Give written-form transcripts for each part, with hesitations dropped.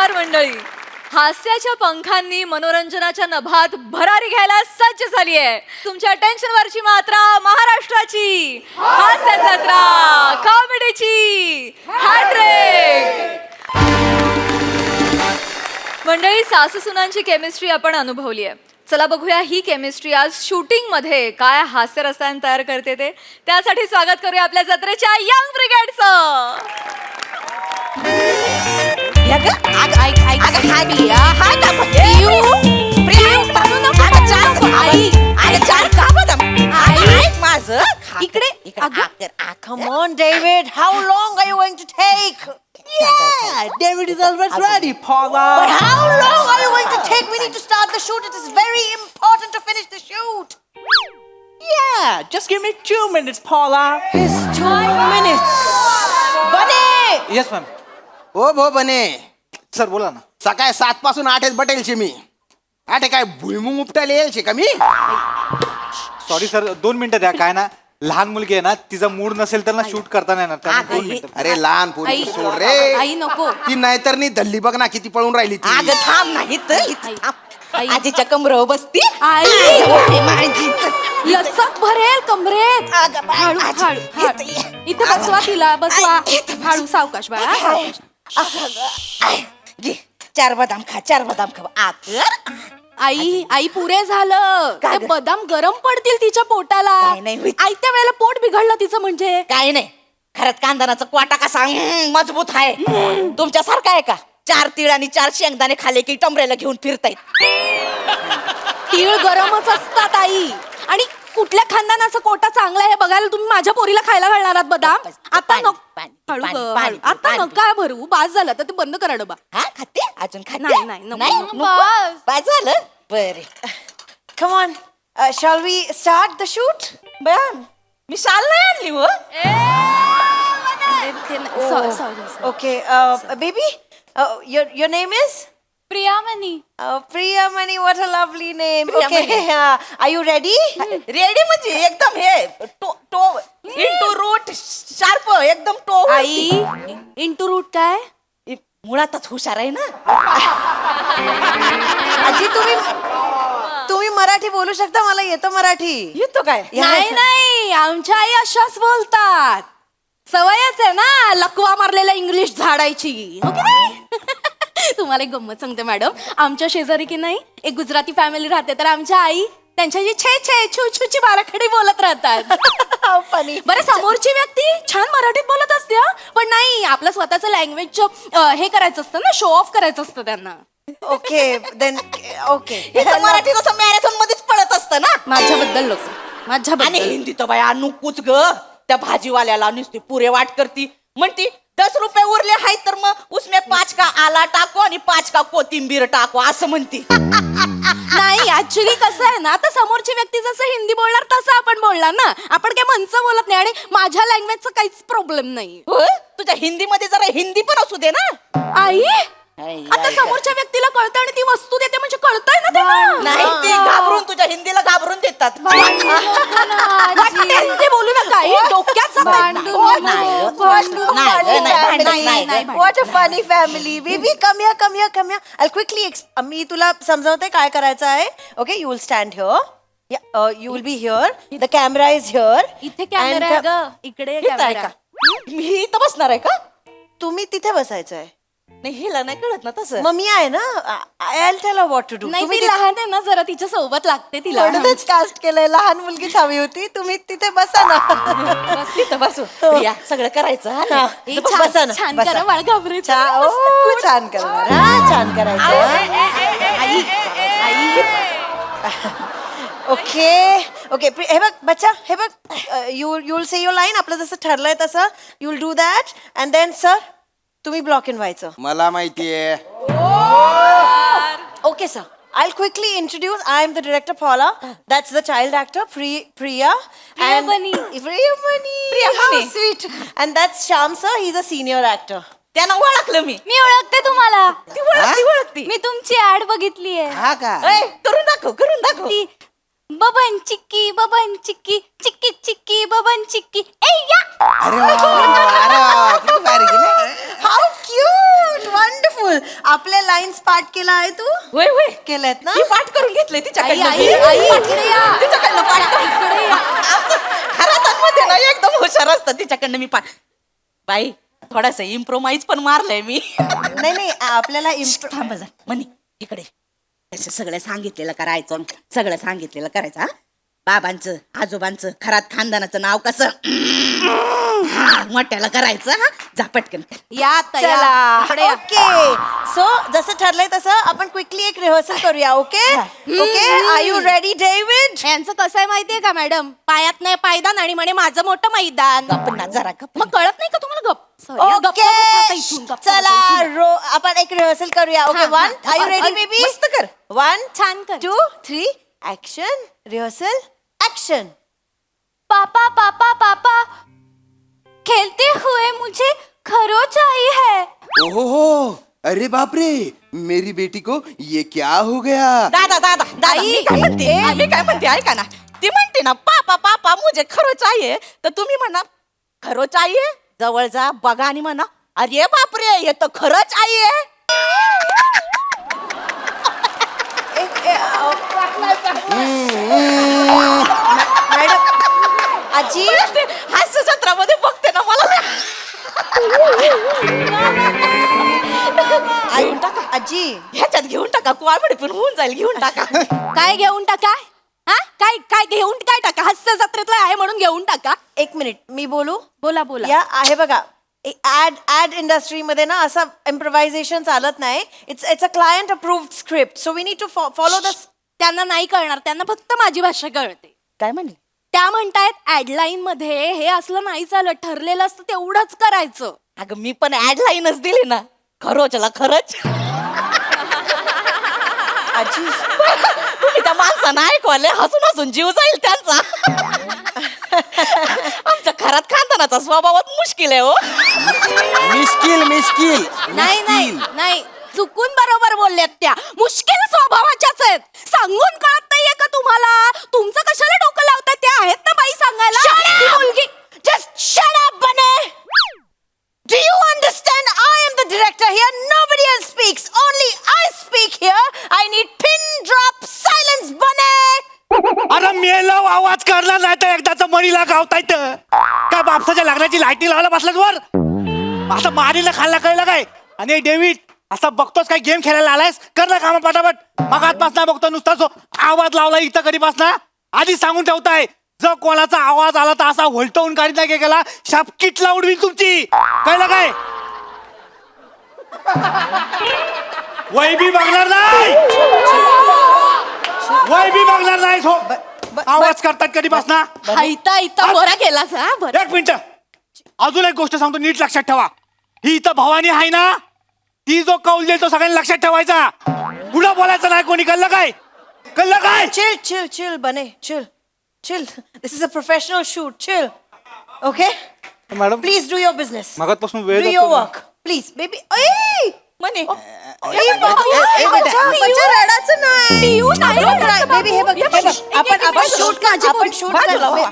नमस्कार मंडळी. हास्याच्या पंखांनी मनोरंजनाच्या नभात भरारी घ्यायला सज्ज झाली आहे तुमच्या टेन्शनवरची मात्रा महाराष्ट्राची हास्य जत्रा कॉमेडीची हॅट्रिक. मंडळी, सासू सुनांची केमिस्ट्री आपण अनुभवली आहे. चला बघूया ही केमिस्ट्री आज शूटिंग मध्ये काय हास्य रसायन तयार करते ते. त्यासाठी स्वागत करूया आपल्या जत्रेच्या young ब्रिगेडचं. Come on, David. How long are you going to take? Yeah, David is always ready, Paula. But how long are you going to take? We need to start the shoot. It is very important to finish the shoot. Yeah, just give me 2 minutes, Paula. It's 2 minutes. Bunny! Yes ma'am. ओ भो बने sir बोला ना. सकाळी 7 पासून 8 बटेलशी मी 8 काय भुईमुंग उपटायला येईल का मी. सॉरी सर, 2 मिनिटं द्या. काय ना, लहान मुलगी आहे ना, तिचा मूड नसेल तर ना शूट करता नाही येणार. त्यामुळे 2 मिनिटं. अरे लहान पोरी सोड रे. आई नको. ती नाहीतर नी धल्ली बघ ना किती पळून राहिली ती. अगं थांब नाही आजीच्या कमरं बसती. लचक भरेल कमरेत. हळू हळू हळू. इथे बसवा तिला, बसवा. हळू, सावकाश बाळा, सावकाश. घे 4 बदाम खा, 4 बदाम खा. आकर आई आई पुरे झालं. काय ते ग? बदाम गरम पडतील तिच्या पोटाला. काय नाही होत. आयत्या वेळेला पोट बिघडलं तिचं म्हणजे. काय नाही, खरंच कांदनाचा क्वाटा कसा मजबूत आहे. तुमच्यासारखा आहे का? 4 तीळ आणि 4 शेंगदाणे खाले की टमरेला घेऊन फिरतायत. तीळ गरमच असतात आई. आणि कुठल्या खानदानाचा कोटा चांगला आहे बघायला तुम्ही माझ्या पोरीला खायला घालणार आहात बदाम. आता पाणी, नको. पाणी, हळू पाणी, ग, पाणी, हळू. आता पाणी. नका भरू. बास झालं तर ते बंद करा डबा. हा खाते अजून खाते. नाही, नाही, नको, नको. नको. बस झालं बरे. Come on, shall we start the shoot? बयान मी शाल नाही आणली हो. Sorry. Okay, baby, your name is? प्रियामणी. Priyamani, what a lovely name. Priyamani. Okay, are you ready? Ready म्हणजे एकदम हे टो इंटू रूट शार्प एकदम टो. आई इंटू रूट काय? मुळातच हुशार आहे ना. आजी तुम्ही मराठी बोलू शकता? मला येतं मराठी. येतो काय? नाही नाही, आमच्या आई अशाच बोलतात. सवयच आहे ना लकवा मारलेल्या इंग्लिश झाडायची. हो की नाही? तुम्हाला एक गंमत सांगते मॅडम. आमच्या शेजारी की नाही एक गुजराती फॅमिली राहते, तर आमच्या आई त्यांच्याशी छे छे छू छूची बाराखडी बोलत राहतात. फनी. बरं, समोरची व्यक्ती छान मराठीत बोलत असते हं. पण नाही, आपलं स्वतःचं लँग्वेज हे करायचं असतं ना, शो ऑफ करायचं असतं त्यांना. Okay, then okay. इथं मराठी कसं मॅरेथॉन मध्येच पळत असतं ना. माझ्याबद्दल लोक आणि माझ्याबद्दल. हिंदी तर बाया नुकूच ग. त्या भाजीवाल्याला नुसते पुरे वाट करती. म्हणती 10 रुपये उरले आहेत तर मग उसमे 5 का आला टाको आणि 5 का कोथिंबीर टाको असं म्हणती. नाही, ऍक्च्युली कसं आहे ना, आता समोरची व्यक्ती जसं हिंदी बोलणार तसं आपण बोलणार ना. आपण काय म्हणचं बोलत नाही. आणि माझ्या लँग्वेजचा काहीच प्रॉब्लेम नाही. होय? तुझ्या हिंदी मध्ये जरा हिंदी पण असू दे ना. आई आई, आता आई, समोरच्या व्यक्तीला कळतं आणि ती वस्तू देते म्हणजे कळतंय ना त्यांना. नाही ते घाबरून तुझ्या हिंदीला घाबरून देतात. वाटेल ते बोलू नका आई. डोक्याचा What a funny family. Baby, come here. I'll quickly मी तुला समजावते काय करायचं आहे. Okay, you will stand here. Yeah, you will be here. The camera is here. इथे कॅमेरा आहे ग. इकडे इथं आहे कॅमेरा. का? मी इथं बसणार आहे का? तुम्ही तिथे बसायचं आहे. नाही हिला नाही कळत ना तसं. मग मी आहे ना. I'll tell her what to do. नाही, तुम्ही ती लहान आहे ना जरा, तिच्या सोबत लागते तिला. म्हणूनच कास्ट केलंय. लहान मुलगीच हवी होती. तुम्ही तिथे बसा ना. बस इथं बसू. या सगळं करायचं हा ना? ए, बसा छान ना, छान बसा. करा बाळ, घाबरायचं छान. नाही. ओ, छान करणार. हा, छान करायचं. ओके हे बघ बच्चा, हे बघ. You will say your line. आपलं जसं ठरलंय तसं you will do that. And then sir तुम्ही ब्लॉक इन व्हायचं. मला माहितीये. Okay, sir. I'll quickly introduce. I am the director, Paula. That's the child actor, Priya. Priyamani. Priyamani. How sweet. And that's Shyam, sir. He's a senior actor. त्यानं ओळखलं मी. मी ओळखते तुम्हाला. ती ओळखती. मी तुमची ऍड बघितली आहे. हा का? ए, करून दाखव. ती बबन चिक्की चिक्की चिक्की बबन चिक्की. ए या. अरे वा, अरे वा, किती भारी केलं. How cute wonderful. आपल्या लाईन्स पाठ केला आहे तू? होय होय केलेत ना? मी पाठ करून घेतलंय तिच्याकडनं. आई, आई, इकडे या. तिच्याकडनं पाठ करून घरात ना एकदम हुशार असतं तिच्याकडनं मी पाठ. बाई थोडासा इम्प्रोमाइज पण मारलंय मी. नाही आपल्याला थांबा जा म्हणे इकडे. असं सगळं सांगितलेलं करायचं, सगळं सांगितलेलं करायचं. हा बाबांचं आजोबांचं खरात खानदानाचं नाव कसं मोठ्याला करायचं. हा जा पटकन कर. या तया इकडे चला या. ओके. सो जसं ठरलंय तसं आपण क्विकली एक रिहर्सल करूया. Okay okay. Are you ready David? यांचं कसं आहे माहितीये का मॅडम, पायात नाही पायदान आणि म्हणे माझं मोठं मैदान. गप्प ना जरा गप्प. मग कळत नाही का तुम्हाला? गप Sorry, गप्प बसा आता इथून, गप्प बसा चला इथून. आपण एक रिहर्सल करूया. ओके हा, वन. हा. Are you ready baby? मस्त कर. 1 छान कर. 2 3 ऍक्शन. Rehearsal action. पापा पापा पापा खेलते हुए मुझे खरोच आई है. ओहो, अरे बाप रे, मेरी बेटी को ये क्या हो गया? दादा दादा दादा मी काय म्हणते ऐका ना. ती म्हणते ना पापा पापा मुझे खरो चाहिए, तर तुम्ही म्हणा खरो चाहिए. जवळ जा बघा आणि म्हणा अरे बापरे हे तर खरंच आई आहे. मॅडम आजी हास्य जत्रामध्ये बघते ना मला. घेऊन टाका आजी ह्याच्यात घेऊन टाका कॉमेडी पण होऊन जाईल. घेऊन टाका. काय घेऊन टाका? हा काय काय घेऊन काय टाका? हास्य जत्रेतलं आहे म्हणून घेऊन टाका. एक मिनिट मी बोलू. बोला बोला. या आहे बघा ऍड इंडस्ट्रीमध्ये ना असं इम्प्रोव्हायझेशन चालत नाही. It's a client approved script, so we need to follow the. त्यांना नाही कळणार, त्यांना फक्त माझी भाषा कळते. काय म्हणले? त्या म्हणतायत ऍडलाईन मध्ये हे असलं नाही चालत, ठरलेलं असतं तेवढंच करायचं. अगं मी पण ऍड लाईनच दिली ना. खरोचला खरंच. आजी तुम्ही त्या माणसानं ऐकवाले हसून हसून जीव जाईल त्यांचा. आमच्या घरात खानदानाचा स्वभावात मुश्किल आहे हो. मिस्किल नाही नाही नाही, चुकून बरोबर बोलल्यात त्या. मुश्किल स्वभावाच्याच आहेत. सांगून कळत नाहीये का तुम्हाला? तुमचं कशाला डोकं लावताय? ते आहेत ना बाई सांगायला. ती मुलगी just shut up बने. Do you understand? I am the director here. Nobody else speaks. Only I speak here. I need pin drop silence बने. अरे मेला आवाज करणार नाही तर एकदाच मरीला गावता येतं काय? बापसाच्या लग्नाची लाईटी लावायला बसलाच वर. असं मारीला खायला कळलं काय? आणि डेव्हिड असा बघतोस काय गेम खेळायला आलायस? कर ना कामा पटापट. मग आजपासना बघतो नुसता जो आवाज लावला इथं कधीपासना. आधी सांगून ठेवताय जर कोणाचा आवाज आला तर असा होलटवून काढीत नाही गेला शापकीटला उडवीन तुमची. कळलं काय? वैबी बघणार नाही. वैबी बघणार नाही. आवाज करतात कधीपासना. हायता इथं बरा गेलास. हा बरं. एक मिनिट, अजून एक गोष्ट सांगतो नीट लक्षात ठेवा. ही इथं भवानी आहे ना, ती जो कौल देईल तो सगळ्यांनी लक्षात ठेवायचा. पुढं बोलायचं नाही कोणी. कळलं काय? कळलं काय? Chill बने. Chill. This is a professional shoot. Chill. Okay? Madam Please do your business. मगातपासून वेळ Do जातो your ना. work. Please, baby. Ay! म्हणे बच्चा रडायचं नाही. पिऊ नाही रडायचं बाबू. बेबी हे बघ आपण शूट आपण शूट बाजूला व्हा.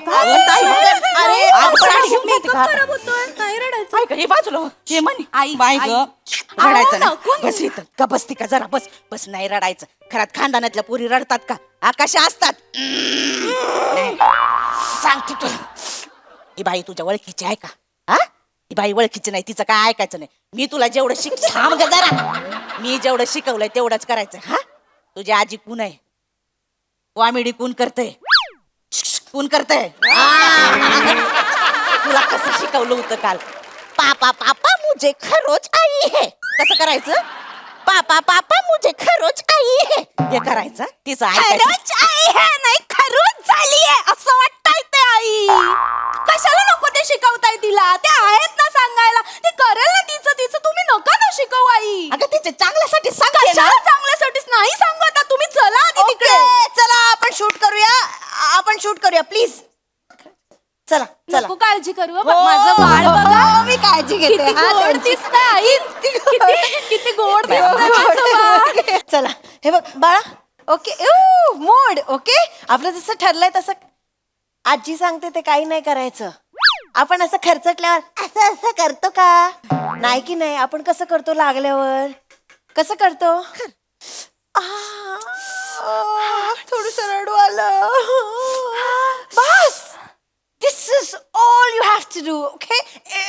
अरे साडी घेऊन येते का? खराब होतोय, नाही रडायचं. ऐक हे बाजूला हो. हे म्हणे आई, बाय आई. ग रडायचं अहो, नको. नाही. बस इथं का बसती का जरा बस बस. नाही रडायचं. खरात खानदानातल्या पोरी रडतात का? आकाशा असतात. सांगते तुला ही बाई तुझ्या ओळखीची आहे का? हा ही बाई ओळखीची नाही. तिचं काय ऐकायचं नाही. मी तुला जेवढं थांब ग जरा. मी जेवढं शिकवलंय तेवढंच करायचं. हा तुझी आजी कोण आहे? कॉमेडी कोण करते? कोण करते? तुला कसं शिकवलं होतं काल? पापा पापा मुझे खरोच आई है. कसं करायचं? पापा पापा मुझे खरोच आई है. हे करायचं. तिचं ऐकायचं. खरोच आई है नाही खरोच झाली आहे असं वाटतंय ते. आई कशाला नको ते शिकवताय तिला? ते आहेत ना सांगायला. ते करेल ना तिचं. तुम्ही नका ना शिकवू आई. अगं तिचे चांगल्यासाठी सांगते ना. कशाला चांगल्यासाठीच नाही सांगत. तुम्ही चला आधी ओके तिकडे. चला आपण शूट करूया प्लीज. चला नको काळजी करू हं. माझं बाळ बघा. मी काळजी किती घेते. हा, गोड त्यांची. दिसतंय आई. किती गोड दिसतंय माझं बाळ. चला हे बघ बाळा. ओके मोड. ओके आपलं जसं ठरलंय तसं. आजी सांगते ते काही नाही करायचं. आपण असं खर्चटल्यावर असं असं करतो का? नाही की नाही? आपण कसं करतो लागल्यावर? कसं करतो? थोडस रडू आलं. बस, this is all you have to do. Okay,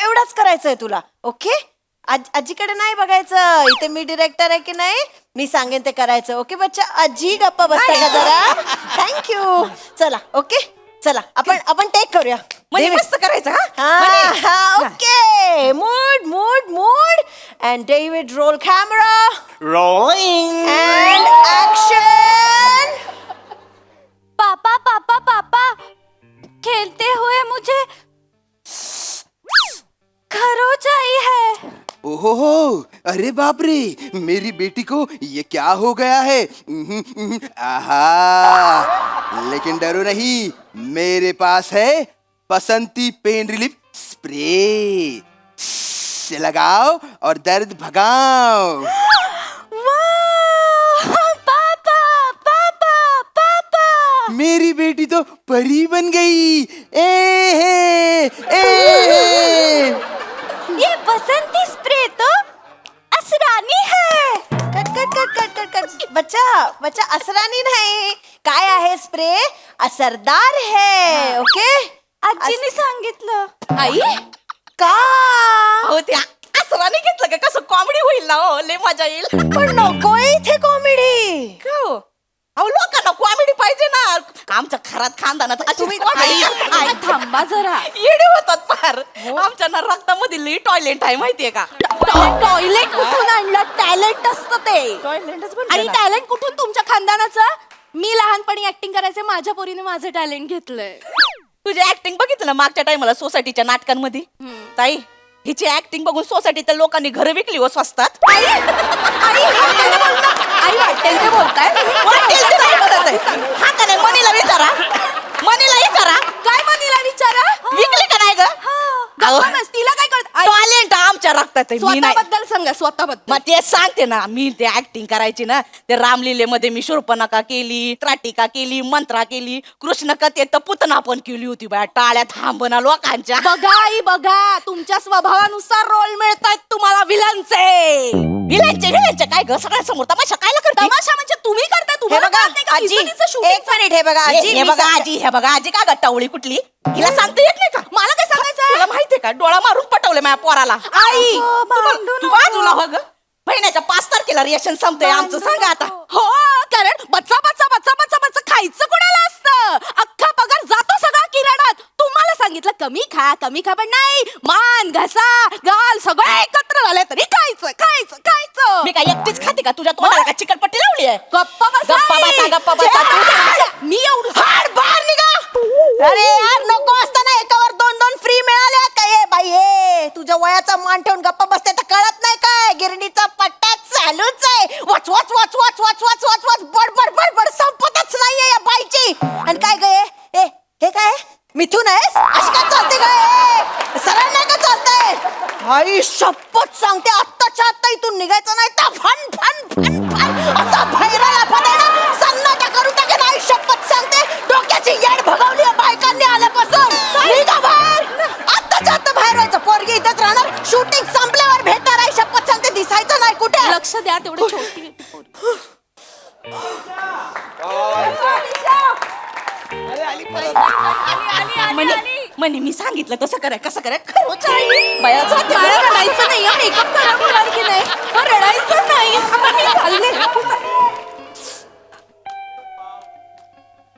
एवढाच करायचंय तुला. ओके, आजीकडे नाही बघायचं. इथे मी डिरेक्टर आहे की नाही, मी सांगेन ते करायचं. ओके बच्चा, आजी गप्पा बसता का जरा? थँक्यू. चला, ओके, चला आपण टेक करूया. म्हणजे मस्त करायचं हा. Okay, mood mood mood and David roll camera Rolling. And action. पापा पापा पापा खेलते हुए मुझे खरोच आई है. ओहो, अरे बाप रे, मेरी बेटी को ये क्या हो गया है? आहा, लेकिन डरो नहीं, मेरे पास है बसंती पेन रिलीफ स्प्रे. से लगाओ और दर्द भगाओ. पापा पापा पापा मेरी बेटी तो परी बन गई. ए ये बसंती स्प्रे तो असरानी है. Cut cut cut cut cut cut. बच्चा असरानी नाही, काय आहे स्प्रे? असरदार है. ओके, आजीने सांगितलं. आई का? हो त्या असराने घेतलं का? कसं कॉमेडी होईल ना. हो लय मजा येईल. पण नको इथे कॉमेडी. का हो? अहो लोकांना कॉमेडी पाहिजे ना. आमच्या घरात खानदानात तुम्ही आई थांबा जरा. येडे होतात फार. आमच्या ना रक्तामध्ये टॉयलेट आहे माहितीये का? टॉयलेट कुठून आणलं? टॅलेंट असतं ते. टॉयलेटच आणि टॅलेंट कुठून तुमच्या खानदानाचं? मी लहानपणी ऍक्टिंग करायचे, माझ्या पोरीने माझं टॅलेंट घेतलंय. तुझी ऍक्टिंग बघितलं ना मागच्या टाइमला सोसायटीच्या नाटकांमध्ये. ताई हिची ऍक्टिंग बघून सोसायटीच्या लोकांनी घरं विकली हो स्वस्तात. आई वाटेल ते बोलताय. हा का नाही? मनीला विचारा. मनीला विचारा. काय मनीला विचारा. विकली का नाही ग? तिला काय कळत? टॉयलेट आमच्या रक्तात आहे. मी नाही. स्वतःबद्दल सांगा, स्वतःबद्दल. मग ते सांगते ना, मी ते ऍक्टिंग करायची ना, ते रामलीलेमध्ये मी शूर्पणखा केली, त्राटिका केली, मंत्रा केली, कृष्ण कथेत पुतना पण केली होती बाया. टाळ्या थांबना लोकांच्या. बघा आई बघा, तुमच्या स्वभावानुसार रोल मिळतायत तुम्हाला विलनचे. विलांचे काय ग? सगळ्यांसमोर तमाशा कायला करते? तमाशा म्हणजे तुम्ही करताय. हे तुम्हाला बघा कळत नाही का? आजी, इजुनीचं shooting एक मिनिट. हे बघा आजी, हे मी बघा सांगते. आजी, हे बघा आजी का ग टवळी कुठली? हिला सांगता येत नाही का? मला काय सांगायचं? तुला माहितीये का? डोळा मारून पटवले माझ्या पोराला. आई तू बाजूला हो ग. महिन्याच्या 5 तारखेला रिएक्शन संपतंय आमचं. सांगा आता. हो, कारण बच्चा बच्चा बच्चा बच्चा बच्चा खायचं कोणाला असतं? अख्खा पगार जातो सगळा किराणात. तुम्हाला सांगितलं कमी खा पण नाही. मान घसा गाल सगळं एकत्र झाले तरी खायचं खायचं खायचं. मी काय एकटीच खाते का? तुझ्या तोंडाला का चिकटपट्टी लावली आहे? गप्पा बसा गप्पा आई. बसा, गप्पा बसा. मी एवढं बाहेर निघा. अरे यार, नको असताना एकावर 2-2 फ्री मिळाले का? ये बाई, ये तुझ्या वयाचा मान ठेवून गप्पा बसते तर कळत नाही काय? गिरणीचा पट्टा चालूच आहे. वाच वाच वाच वाच वाच वाच वाच वाच बडबड बडबड संपतच नाहीये या बाईची. आणि काय गे? हे काय मिथून आहेस? अशी काय चालते काय? सरळ नाही का चालतंय? आई शपथ सांगते, आत्ताच्या आत्ता इथून निघायचं नाही तर फन फन फन फन असा भैराला फटायला सन्नाटा करून टाकेन. आई शपथ सांगते, डोक्याची येड भगवली आहे बायकांनी आल्यापासून. निघा बाहेर, आत्ताच्या आत्ता बाहेर व्हायचं. पोरगी इथंच राहणार. शूटिंग संपल्यावर भेटणार. आई शपथ सांगते, दिसायचं नाही कुठे. लक्ष द्या तेवढी छोटी आहे ती पोरगी. म्हणे मी सांगितलं तसं कराय. कसं कराय? खरंच आई. बाया जाते. मला रडायचं नाही, मेकअप करा म्हणाल की नाही. रडायचं नाही. आता मी चालले.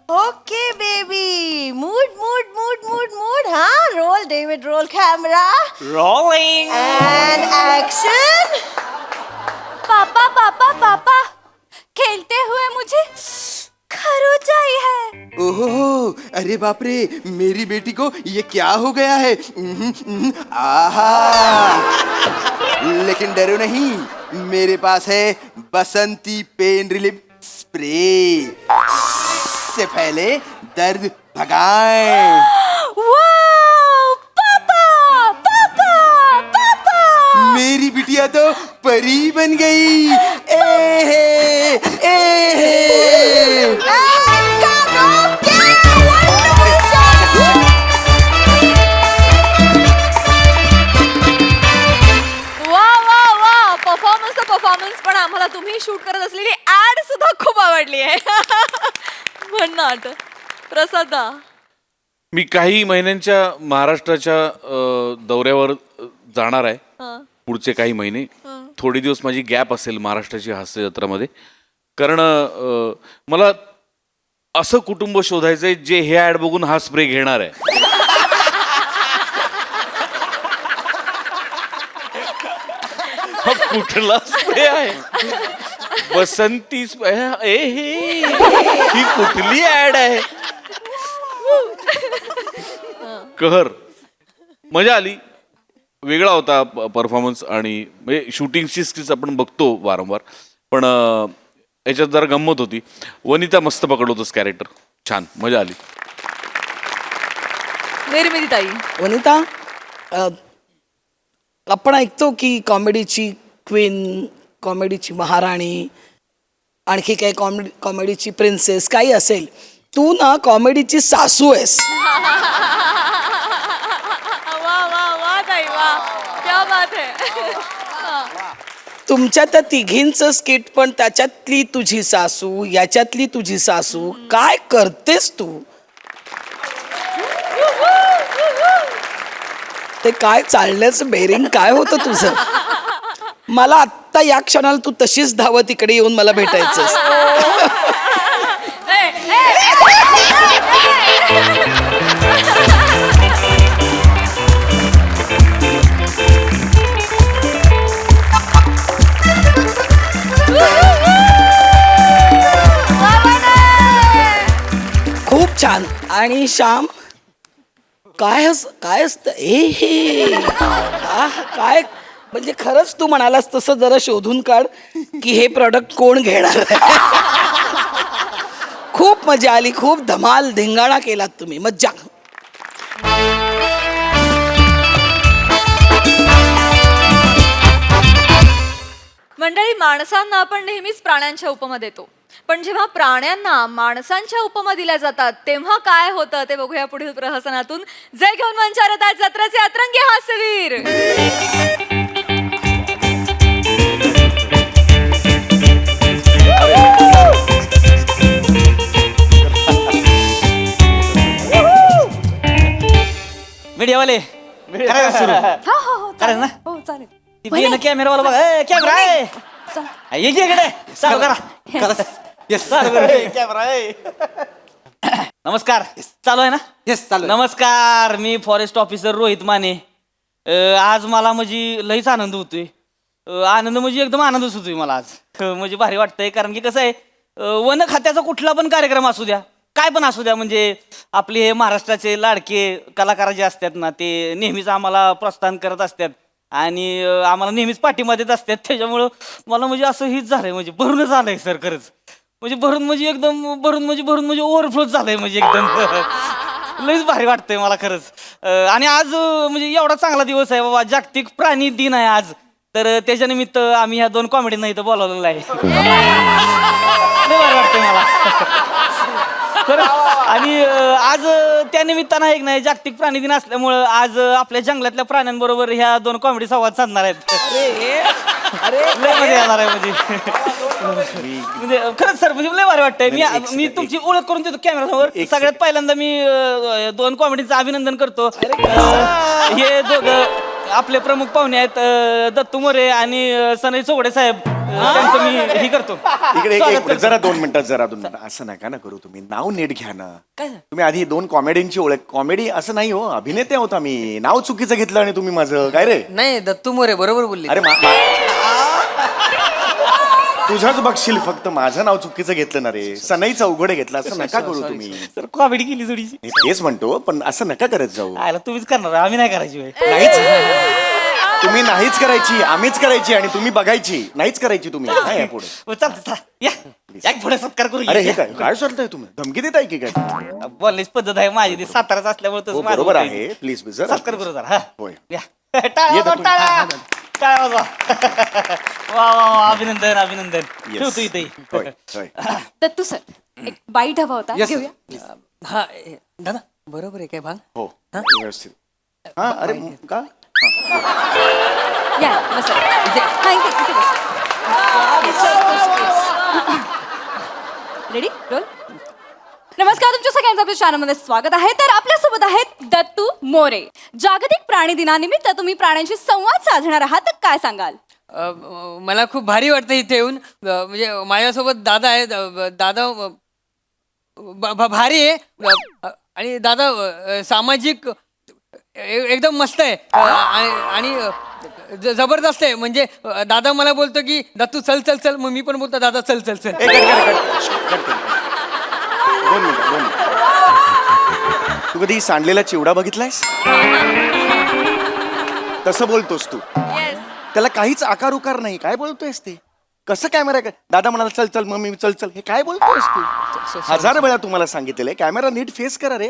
Okay baby, mood mood mood mood mood. हा, roll David, roll camera Rolling. And action. पापा पापा पापा खेलते हुए मुझे खरोच आई है. ओहो, अरे बाप रे, मेरी बेटी को ये क्या हो गया है? आहा, लेकिन डरो नहीं, मेरे पास है बसंती पेन रिलीफ स्प्रे. से पहले दर्द भगाएं. वाव, पापा पापा पापा. मेरी बिटिया तो परी बन गई. ए हे मला तुम्ही शूट करत असलेली ऍड सुद्धा खूप आवडली आहे. भन्नाट. प्रसादा. मी काही महिन्यांच्या महाराष्ट्राच्या दौऱ्यावर जाणार आहे पुढचे काही महिने. थोडे दिवस माझी गॅप असेल महाराष्ट्राची हास्य जत्रामध्ये, कारण मला असं कुटुंब शोधायचंय जे हे ऍड बघून हा स्प्रे घेणार आहे. हा कुठला स्प्रे आहे? बसंती स्प्रे. ही कुठली ऍड आहे? कहर. मजा आली. वेगळा होता परफॉर्मन्स, आणि म्हणजे शूटिंगची स्किल्स आपण बघतो वारंवार, पण याच्यात जरा गंमत होती. वनिता मस्त पकडवतोस कॅरेक्टर. छान, मजा आली. निर्मिती ताई. वनिता, आपण ऐकतो की कॉमेडीची क्वीन, कॉमेडीची महाराणी, आणखी काही कॉमेडीची प्रिन्सेस काही असेल, तू ना कॉमेडीची सासू आहेस. वा वा वा ताई वा, क्या बात है. तुमच्या त्या तिघींचं स्किट पण त्याच्यातली तुझी सासू, याच्यातली तुझी सासू, काय करतेस तू? ते काय चालण्याचं बेरिंग काय होतं तुझं? मला आत्ता या क्षणाला तू तशीच धावत इकडे येऊन मला भेटायचंस. खूप छान. आणि श्याम, काय असतं हे काय, म्हणजे खरंच तू म्हणालास तसं जरा शोधून काढ की हे प्रॉडक्ट कोण घेणार आहे. खूप मजा आली, खूप धमाल धिंगाणा केलात तुम्ही, मज्जा. मंडळी, माणसांना आपण नेहमीच प्राण्यांच्या उपमा देतो, पण जेव्हा प्राण्यांना माणसांच्या उपमा दिल्या जातात तेव्हा काय होतं ते बघूया पुढील प्रहसनातून. जय घेऊन मंचावर आहेत जत्राचे अतरंगी हास्यवीर. मीडियावाले करायचं सुरू. करायचं ना? हो चालेल. ती बियाणं कॅमेरावाला बघा. ए, कॅमेरा आहे. ये की इकडे. चालू करा. चालू करा. कॅमेरा आहे. नमस्कार. चालू आहे ना? येस, चालू आहे. नमस्कार, मी फॉरेस्ट ऑफिसर रोहित माने. आज मला म्हणजे लईच आनंद होतोय. आनंद म्हणजे एकदम आनंदच होतोय मला आज. म्हणजे भारी वाटतंय, कारण की कसं आहे, वन खात्याचा कुठला पण कार्यक्रम असू द्या, काय पण असू द्या, म्हणजे आपले हे महाराष्ट्राचे लाडके कलाकार जे असतात ना, ते नेहमीच आम्हाला प्रोत्साहन करत असतात आणि आम्हाला नेहमीच पाठिंबा देत असतात. त्याच्यामुळं मला म्हणजे असं हीच झालंय, म्हणजे भरूनच आलंय सर, खरंच. म्हणजे भरून म्हणजे ओव्हरफ्लोच झालंय, म्हणजे एकदम लईच भारी वाटतंय मला खरंच. आणि आज म्हणजे एवढा चांगला दिवस आहे बाबा, जागतिक प्राणी दिन आहे आज, तर त्याच्यानिमित्त आम्ही ह्या 2 कॉमेडींना इथं बोलावलेलं आहे. लई भारी वाटतंय मला खरं. आणि आज त्या निमित्तानं एक नाही, जागतिक प्राणी दिन असल्यामुळं आज आपल्या जंगलातल्या प्राण्यांबरोबर ह्या 2 कॉमेडी संवाद साधणार आहेत. लय मजा येणार आहे म्हणजे खरंच सर, म्हणजे लय भारी वाटतंय. मी तुमची ओळख करून देतो कॅमेरासमोर. सगळ्यात पहिल्यांदा मी 2 कॉमेडीचं अभिनंदन करतो. हे दोघं आपले प्रमुख पाहुणे आहेत, दत्तू मोरे आणि सनई चौगडे साहेब. त्यांचं मी हे करतो. इकडे जरा 2 मिनिटात असं नका ना करू. तुम्ही नाव नीट घ्या ना. तुम्ही आधी 2 कॉमेडींची ओळख. कॉमेडी असं नाही हो, अभिनेते होता मी. नाव चुकीचं घेतलं आणि तुम्ही माझं काय रे. नाही, दत्तू मोरे बरोबर बोलले. अरे तुझंच बघशील, फक्त माझं नाव चुकीचं घेतलं ना रे. सनई चौघडे घेतलं, असं नका करू तुम्ही. सर कॉमेडी केली थोडीशी. मी तेच म्हणतो, पण असं नका करत जाऊ. आयला तुम्हीच करणार, आम्ही नाही करायची. नाहीच, तुम्ही नाहीच करायची, आम्हीच करायची, आणि तुम्ही बघायची. नाहीच करायची तुम्ही. काय पुढे चालतं, या पुढे सत्कार करू. अरे हे काय काय चालतंय? तुम्ही धमकी देताय की काय? बोलण्याची पद्धत आहे माझी, ती साताराच असल्यामुळे तसं हो, माझं बरोबर होतंय. आहे. प्लीज जरा सत्कार करू जरा. होय. या. टाळ्या वाजवा, टाळ्या. टाळ्या वाजवा. वा वा वा, अभिनंदन अभिनंदन. ठेवतो इथे. होय, होय. दत्तू सर, एक बाईट हवा होता, घेऊया. हा दादा बरोबर आहे काय भाग? हो, व्यवस्थित. हा, अरे का? या बसा. हा, इथे बसा. Ready roll. नमस्कार, तुमच्या सगळ्यांचं आपल्या चॅनलमध्ये स्वागत आहे. तर आपल्यासोबत आहेत दत्तू मोरे. जागतिक प्राणी दिनानिमित्त तुम्ही प्राण्यांशी संवाद साधणार आहात, तर काय सांगाल? मला खूप भारी वाटतं इथे येऊन. म्हणजे माझ्यासोबत दादा आहे. दादा भारी आहे. आणि दादा सामाजिक एकदम मस्त आहे. आणि जबरदस्त आहे. म्हणजे दादा मला बोलतो की दत्तू चल चल चल, मग मी पण बोलतो दादा चल चल चल. ए, कट. 2 मिनिटं. तू कधी सांडलेला चिवडा बघितलायस? तसं बोलतोस तू. त्याला काहीच आकार उकार नाही. काय बोलतोयस ते? कसं कॅमेरा दादा म्हणाला चल चल मग मी चल चल, हे काय बोलतोयस तू? 1000 वेळा तुम्हाला सांगितलेलं कॅमेरा नीट फेस करा रे.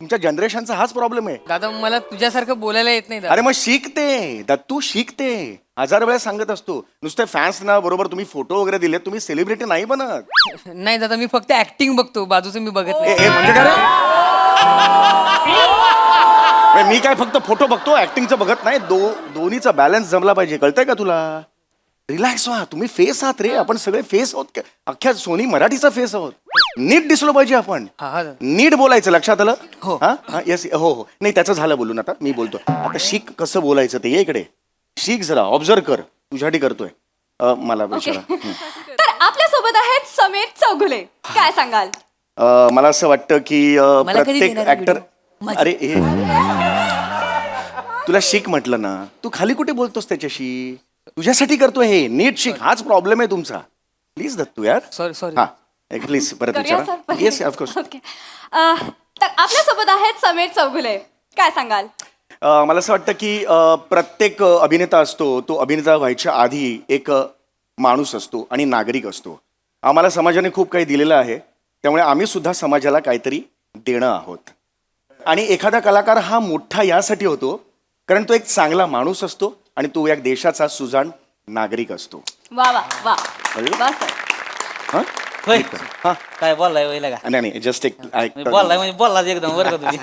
तुमच्या जनरेशनचा हाच प्रॉब्लेम आहे. दादा मला तुझ्यासारखं बोलायला येत नाही दादा. अरे मग शिकते दत्तू, शिकते. 1000 वेळा सांगत असतो. नुसते फॅन्सना बरोबर तुम्ही फोटो वगैरे दिले, तुम्ही सेलिब्रिटी नाही बनत. नाही दादा, मी फक्त ऍक्टिंग बघतो, बाजूचं मी बघत नाही. म्हणजे काय रे? मी काय फक्त फोटो बघतो, ऍक्टिंगचं बघत नाही. दोन्हीचा बॅलन्स जमला पाहिजे. कळतंय का तुला? रिलॅक्स व्हा. तुम्ही फेस आहात रे. आपण सगळे फेस आहोत. अख्ख्या सोनी मराठीचा फेस आहोत. नीट दिसलो पाहिजे आपण. नीट बोलायचं. लक्षात आलं? हो. हा येस हो. नाही त्याचं झालं बोलून. आता मी बोलतो. आता शिक कसं बोलायचं ते. ये इकडे शिक, जरा ऑब्झर्व कर. तुझ्यासाठी करतोय. मला विचारा. तर आपल्यासोबत आहेत समीर चौगुले. काय सांगाल? मला असं वाटतं की मला कधी प्रत्येक देणार आहे ऍक्टर. video? अरे तुला शिक म्हटलं ना. तू खाली कुठे बोलतोस त्याच्याशी? तुझ्यासाठी करतोय हे. नीट शिक. हाच प्रॉब्लेम आहे तुमचा. प्लीज दत्तू यार. सॉरी. हा प्लीज परत करूया विचारा. सर? Yes of course. ओके. तर आपल्यासोबत आहेत समीर चौगुले. काय सांगाल? मला असं वाटतं की प्रत्येक अभिनेता असतो, तो अभिनेता व्हायच्या आधी एक माणूस असतो आणि नागरिक असतो. आम्हाला समाजाने खूप काही दिलेलं आहे, त्यामुळे आम्ही सुद्धा समाजाला काहीतरी देणं आहोत. आणि एखादा कलाकार हा मोठा यासाठी होतो कारण तो एक चांगला माणूस असतो आणि तो या देशाचा सुजाण नागरिक असतो. वा वा वा कळलं? वा सर. हा होय. हा काय बोललाय वहिला का? नाही जस्ट एक बोललाय म्हणजे बोललाच एकदम बरं का तुम्ही.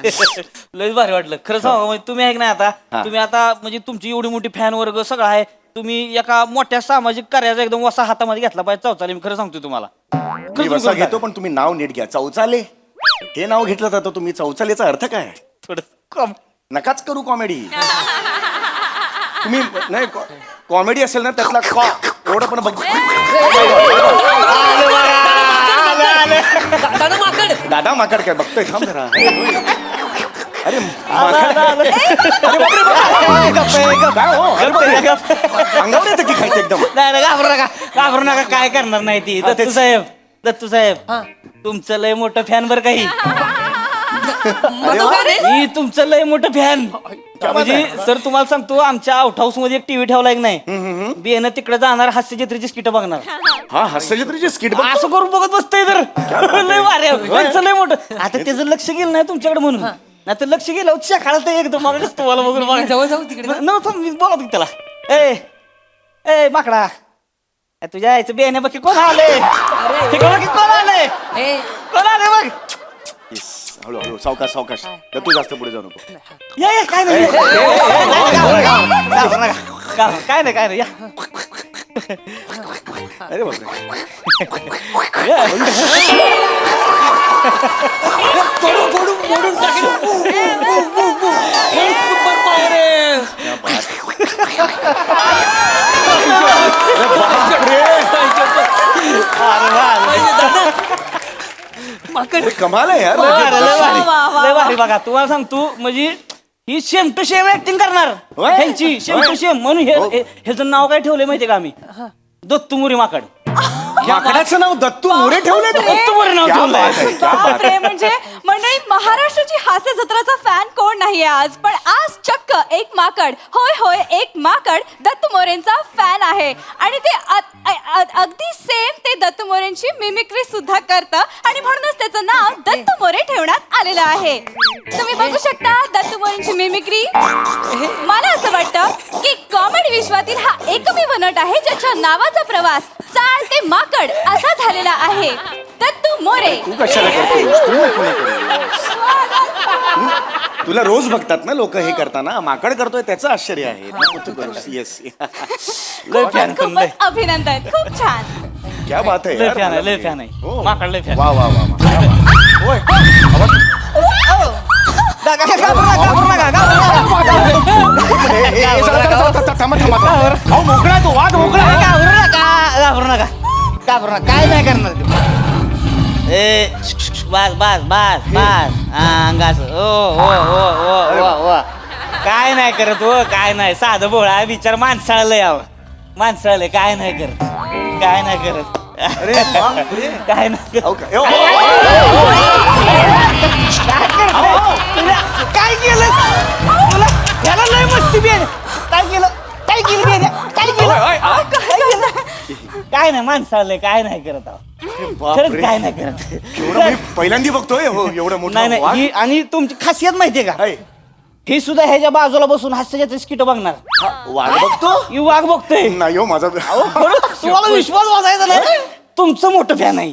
लयच भारी वाटलं खरं सांगा. म्हणजे तुम्ही ऐक नाही आता, हा. तुम्ही आता म्हणजे तुमची एवढी मोठी फॅन वर्ग सगळं आहे. तुम्ही एका मोठ्या सामाजिक कार्याचा एकदम वसा हातामध्ये घेतला पाहिजे. चौचाली मी खरं सांगतो तुम्हाला. मी वसा घेतो, पण तुम्ही नाव नीट घ्या. चौचाले हे नाव घेतलं जातं. तुम्ही चौचालेचा अर्थ काय? थोडं कम. नकाच करू कॉमेडी. तुम्ही नाही कॉमेडी असेल ना त्यातला एवढं पण बघ. दादा माकड काय बघतोय? थांब जरा. अरे माकड. काय हो? अंगावर येतं की खायचं एकदम. नाही घाबरू नका काय करणार नाही ती. दत्तू साहेब तुमचं लय मोठं फॅन बरं काही. मी तुमचं लय मोठं फॅन. म्हणजे सर तुम्हाला सांगतो, आमच्या आउट हाऊस मध्ये एक टीव्ही ठेवला एक नाही. बियाणं तिकडे जाणार, हास्य जत्रेची स्किट बघणार. हा हास्यचित्रीची स्किट असं करून बघत बसतोय तर लय भारी आहे. त्यांचं लय मोठं. आता त्याचं लक्ष गेलं नाही तुमच्याकडे म्हणून. नाही तर लक्ष गेलं शाळा एकदम मला तुम्हाला बघून जवळ जाऊ तिकडे. नव्हतं मी बोलत होतो त्याला. ए माकडा, तुझ्या आईचं बियाणे बघ कोण आले. कोण आले? कोण आले बघ. हळूहळू सावकाश सावकाश. तू जास्त पुढे जाऊ नको. या काय नाही काय नाही या. अरे बापरे. कमाल आहे यार. लय भारी बघा. तुम्हाला सांगतो म्हणजे ही सेम टू सेम ऍक्टिंग करणार. ह्यांची सेम टू सेम. म्हणून ह्याचं नाव काय ठेवलंय माहितीये का आम्ही? दत्तू मोरे माकड. माकडाचं नाव दत्तू मोरे ठेवलंय. दत्तू मोरे नाव ठेवलंय. बापरे. म्हणजे मंडळी, महाराष्ट्राची हास्य जत्राचा फॅन कोण नाही आज, पण आज चक्क एक माकड, होय एक माकड दत्तू मोरेंचा फॅन आहे. आणि ते अगदी सेम ते दत्तू मोरेंची मिमिक्री सुद्धा करतं आणि म्हणूनच त्याचं नाव दत्तू मोरे ठेवण्यात आलेलं आहे. तुम्ही बघू शकता दत्तू मोरेंची मिमिक्री. मला असं वाटतं की कॉमेडी विश्वातील हा एकमेव नट आहे ज्याच्या नावाचा प्रवास चाल ते माकड असा झालेला आहे. दत्तू मोरे. तू कशाला करतोस? तू नको ना करू. तुला रोज बघतात ना लोक हे करताना, माकड करतोय त्याचं आश्चर्य आहे. येस. लय फॅन खूपच अभिनंदन, खूप छान. क्या बात आहे लय यार. फॅन आहे, लय फॅन आहे. हो. माकड लय फॅन. वा वा वा वा. होय. थांबा. अहो, मोकळा तो वाघ मोकळा. घाबरू नका. काय नाही करणार तू. ए बस अंगाच ओ काय नाही करत हो, काय नाही. साधं बोळा विचार माणसाळलंय यावं. माणसाळलंय, काय नाही करत. काय नाही करत. अरे बापरे. काय नाही अहो, करत. काय- काय केलं तुला? त्याला लय मस्ती बी आहे. काय केलं काय नाही माणसाळलंय, काय नाही करत आहो. खरंच बापरे. काय नाही करत. एवढं मी पहिल्यांदा बघतोय हो, एवढं मोठं नाही वाघ. ही आणि तुमची खासियत माहितीये का? आहे. ही सुद्धा ह्याच्या बाजूला बसून हास्याच्या स्किट बघणार. हा, वाघ बघतो ही वाघ बघतोय. नाही हो माझा. तुम्हाला विश्वास बसायचा नाही. तुमचं मोठं फॅन आहे.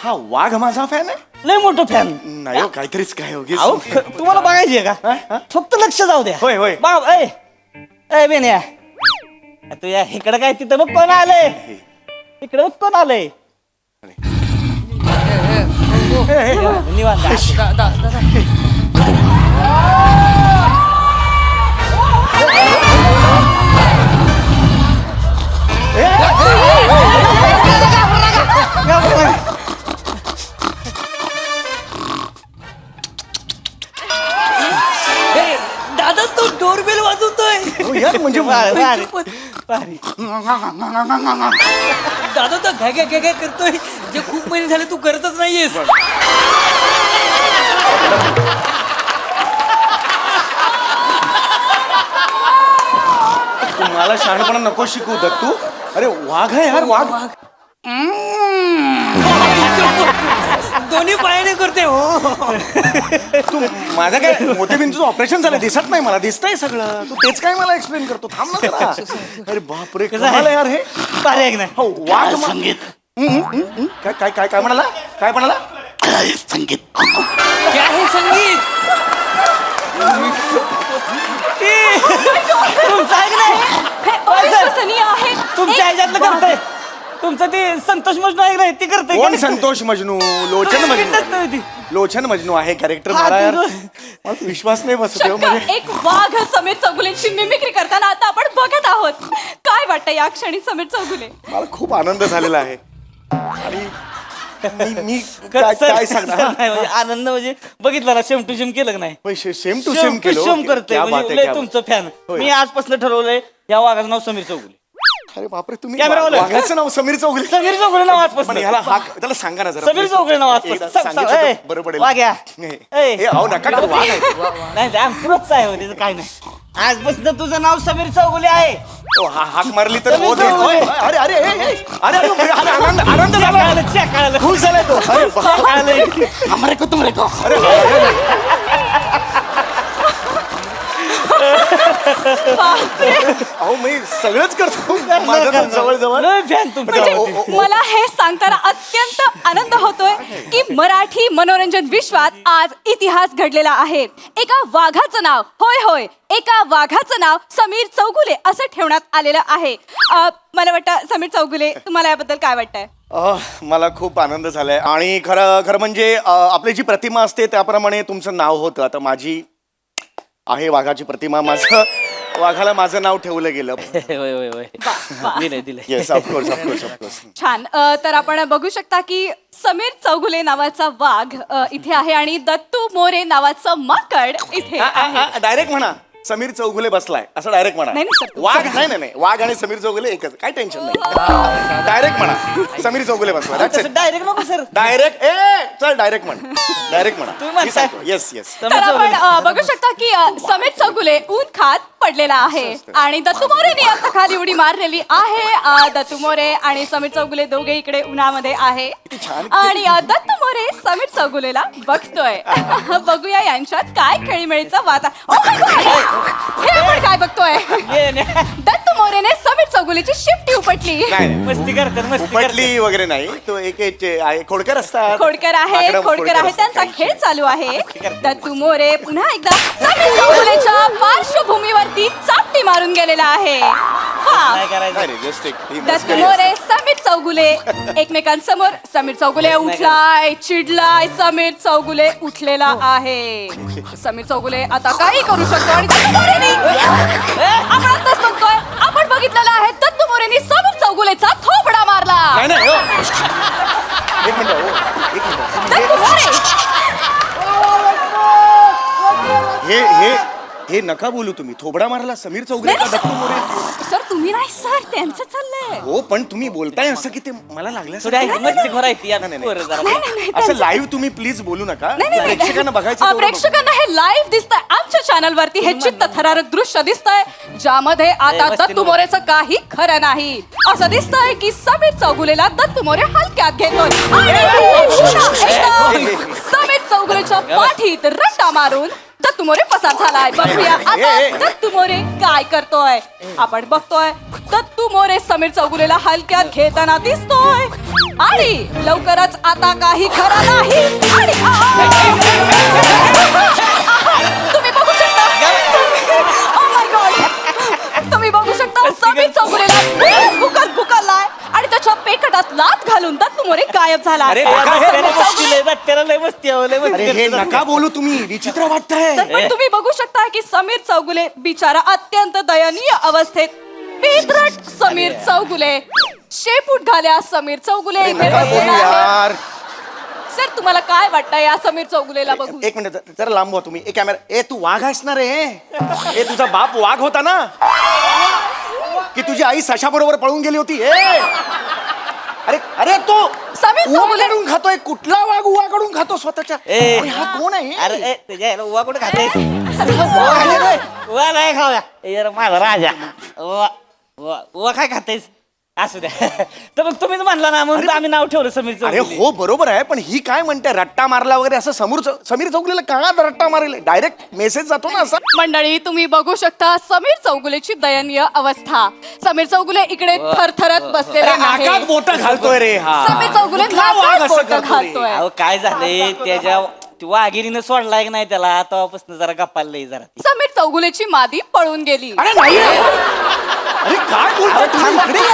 हा वाघ माझा फॅन आहे. लय मोठं फॅन. नाही हो, काहीतरीच काय हो गे. अहो तुम्हाला बघायची आहे का? फक्त लक्ष जाऊ द्या. होय, होय. बाब ए बेन्या तू या इकडं काय तिथं बघ कोण आलंय. इकडे बघ कोण आलंय. निवांत. दादा तो डोरबेल वाजवतोय. हो यार, म्हणजे भारी. दादा तो घ्या घ्या करतोय जे खूप महिने झाले तू करतच नाहीयेस. मला शहाणपणा नको शिकू दत्तू. अरे वाघ आहे यार, वाघ. दोन्ही पायाने करते हो. तू माझं काय मोठे ऑपरेशन झालं दिसत नाही मला, दिसतंय सगळं. तू तेच काय मला एक्सप्लेन करतो. थांब ना जरा. अरे बापरे, कसं आहे? कमाल आहे यार हे. भारी आहे की नाही? हो वाघ संगीत. काय काय काय काय म्हणाला? काय म्हणाला? संगीत क्या है संगीत. तुमचं आहे की नाही? अविश्वसनीय आहे. तुमच्या ह्याच्यातलं करतंय. तुमचं ते संतोष मजनू आहे की नाही ते करतंय. कोण संतोष मजनू? लोचन मजनू. ती लोचन मजनू आहे कॅरेक्टर. हा, मला यार तुझं- मला विश्वास नाही बसत हो. चक्क म्हणजे एक वाघ समीर चौगुलेंची मिमिक्री करताना आता आपण बघत आहोत. काय वाटतं या क्षणी समीर चौगुले? मला खूप आनंद झालेला आहे. आणि मी काय सर- काय सर सांगणार. नाही, म्हणजे आनंद म्हणजे बघितलं ना शेम टू शेम केलं का नाही. सेम टू सेम केलं. शेम करतोय क्या बात म्हणजे आहे, लय क्या बात. तुमचं फॅन. होय. मी आजपासून ठरवलंय या वाघाचं नाव समीर चौगुले. अरे बापरे, तुम्ही कॅमेरावाला. वाघाचं नाव समीर चौगुले. समीर चौगुले नाव पण आजपासून. ह्याला हाक त्याला सांगा ना जरा. समीर चौगुले नाव आजपासून. एकदा सांगितलं तर बरं पडेल. वाघ्या. हे अहो नका करू, वाघ आहे. नाही ते आमचंच आहे हो, त्याचं काय नाही. आजपासून तुझं नाव समीर चौगुले आहे. ओ, हाक मारली तर हो देत. होय, होय. अरे अरे अरे अरे अरे अरे, आनंद आनंद झाला. कळालं. खुश झालाय तो. अरे बाप. हमारे को तुमरे को. अरे अहो मी सगळंच करतो माझं तर जवळ लय fan तुमचं. म्हणजे मला हे सांगताना अत्यंत आनंद होतोय की मराठी मनोरंजन विश्वात आज इतिहास घडलेला आहे. एका वाघाचं नाव, होय होय, एका वाघाचं नाव समीर चौगुले असं ठेवण्यात आलेलं आहे. मला वाटतं समीर चौगुले, तुम्हाला याबद्दल काय वाटतंय? मला खूप आनंद झालाय. आणि खरं म्हणजे आपली जी प्रतिमा असते त्याप्रमाणे तुमचं नाव होतं. आता माझी आहे वाघाची प्रतिमा. माझं वाघाला माझं नाव ठेवलं गेलं. होय होय होय. दिलंय. Yes of course of course of course. छान. तर आपण बघू शकता की समीर चौगुले नावाचा वाघ इथे आहे आणि दत्तू मोरे नावाचं माकड इथे आहे. डायरेक्ट म्हणा समीर चौगुले बसलाय असं डायरेक्ट म्हणा. नाही, नाही, सर. वाघ नाही वाघ आणि समीर चौगुले एकच. काय टेन्शन नाही. डायरेक्ट म्हणा समीर चौगुले बसलाय. डायरेक्ट नको सर. डायरेक्ट चल डायरेक्ट म्हण. डायरेक्ट तुम्ही म्हणा. म्हणताय. Yes yes. तर आपण बघू शकता की समीर चौगुले ऊन खात पडलेला आहे आणि दत्तू मोरेने आता खाली उडी मारलेली आहे. दत्तू मोरे आणि समीर चौगुले दोघे इकडे उन्हामध्ये आहे आणि दत्तू मोरे समीर चौगुलेला बघतोय. बघूया यांच्यात काय खेळीमेळीचं वातावरण. हे आपण काय बघतोय? दत्तू मोरेने समीर चौगुलेची शिफ्ट उपटली. मस्ती करतात मस्ती करतात. पटली वगैरे नाही तो एक खोडकर असतात खोडकर आहे माकडं खोडकर आहे असतात. त्यांचा खेळ चालू आहे. दत्तू मोरे पुन्हा एकदा समीर चौगुलेच्या पार्श्वभूमीवरती चापटी मारून गेलेला आहे. हा. काय करायचं नाही रे, just एक- ही दत्तू मस्करी मोरे समीर चौगुले एकमेकांसमोर. समीर चौगुले उठलाय चिडलाय. समीर चौगुले उठलेला आहे. समीर चौगुले आता काही करू शकतो आणि दत्तू मोरेनी आपण आत्ताच बघतोय आपण बघितलेलं आहे दत्तू मोरेनी समीर चौगुलेचा थोपडा मारला. नाही नाही हो. एक मिनिट हो, एक मिनिट दत्तू मोरे हे नका बोलू तुम्ही. थोबडा मारला समीर चौगुले का दत्तू मोरे? सर तुम्ही नाही सर त्यांचं चाललंय. हो पण तुम्ही बोलताय असं की ते मला लागलं थोडी आहे मस्ती खोर आहे ती यार. नाही, पोरं जरा. असं लाईव्ह तुम्ही प्लीज बोलू नका. नाही, नाही, प्रेक्षकांना बघायचं तेवढं बघू. प्रेक्षकांना हे लाईव्ह दिसतंय आमच्या चॅनल वरती. हे चित्त थरारक दृश्य दिसतंय ज्यामध्ये आता मस्ती दत्तू मोरेचं काही खरं नाही. असं दिसतंय की समीर चौगुलेला दत्तू मोरे हलक्यात घेतोय आणि पुन्हा एकदा समीर चौगुलेच्या पाठीत रट्टा मारून दत्तू मोरे पसार झालाय. बघूया आता दत्तू मोरे काय करतोय. आपण बघतोय दत्तू मोरे समीर चौगुलेला हलक्यात घेताना दिसतोय आणि लवकरच आता काही खरं नाही. आणि तुम्ही बघू शकता Oh my God. तुम्ही बघू शकता समीर चौगुलेला बुकलाय आणि त्याच्या पेकटात लात घालून दत्तू मोरे गायब झाला. अरे त्याला मस्ती लय जात, त्याला लय मस्ती आहे, लय अरे मस्ती हे करतो. नका बोलू तुम्ही. विचित्र वाटतंय. पण तुम्ही बघू शकता की समीर चौगुले बिचारा अत्यंत दयनीय अवस्थेत. बेदरट समीर चौगुले शेपूट घाल्या समीर चौगुले इथे नका बसलेला बोलू आहे. यार. सर तुम्हाला काय वाटतं या समीर चौगुलेला बघून. एक मिनिट जरा लांब व्हा तुम्ही. एक कॅमेरा. ए तू वाघ आहेस ना रे? ए तुझा बाप वाघ होता ना की तुझी आई सशा बरोबर पळून गेली होती? अरे अरे तो समीर चौगुले उवाकडून खातोय. कुठला वाघ उवाकडून खातो स्वतःच्या? ए. अरे हा कोण आहे? अरे तुझ्या याला उवा कुठे खाते उवा नाही खाऊया. ए, यार माझा राजा उवा काय खातेस असू द्या. तर मग तुम्हीच म्हणला ना म्हणून आम्ही नाव ठेवलं समीर अरे चौगुले. हो बरोबर आहे पण ही काय म्हणते रट्टा मारला वगैरे असं समीर चौगुलेला का रट्टा मारेल? डायरेक्ट मेसेज जातो ना असा. मंडळी तुम्ही बघू शकता समीर चौगुलेची दयनीय अवस्था. समीर चौगुले इकडे थरथरत बसलेला अरे नाकात आहे. बोटं घालतोय रे हा. समीर चौगुले कुठला वाघ नाकात असं बोटं करतो रे? घालतोय. अहो काय झालंय त्याच्या वाघिरीनं सोडलाय की नाही त्याला तेव्हापासून जरा गप्पाला लई जरा. समीर चौगुलेची मादी पळून गेली. अरे नाही अरे काय बोलताय तुम्ही? इकडे या.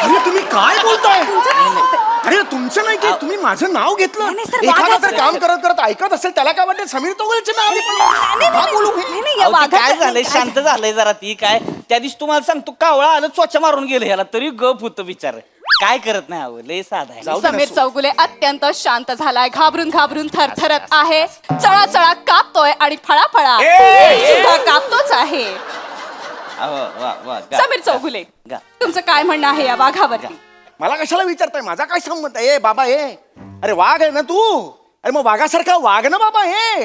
अरे तुम्ही काय बोलताय? अरे तुमचं नाही की तुम्ही माझं नाव घेतलं. नाही, सर, एखादा वाघाचं. तर काम करत करत ऐकत असेल त्याला काय वाटतं समीर चौगुलेचे नाव घेतलं? का बोलू? अहो, ते काय झालंय शांत झालंय जरा ती काय त्या दिवशी तुम्हाला सांगतो कावळा आलं चोचा मारून गेलं ह्याला तरी गप होतं बिचार. काय करत नाही अहो लय साधा आहे. समीर चौगुले अत्यंत शांत झालाय. घाबरून घाबरून थरथरत आहे. चळा चळा कापतोय आणि फळा सुद्धा कापतोच आहे. अहो, वा, वा, गा, समीर गा, चौगुले गा. तुमचं काय म्हणणं आहे या वाघावरती. मला कशाला विचारताय? माझा काय संबंध आहे? ए बाबा ए अरे वाघ आहे ना तू? अरे मग वाघासारखा वाघ ना बाबा हे.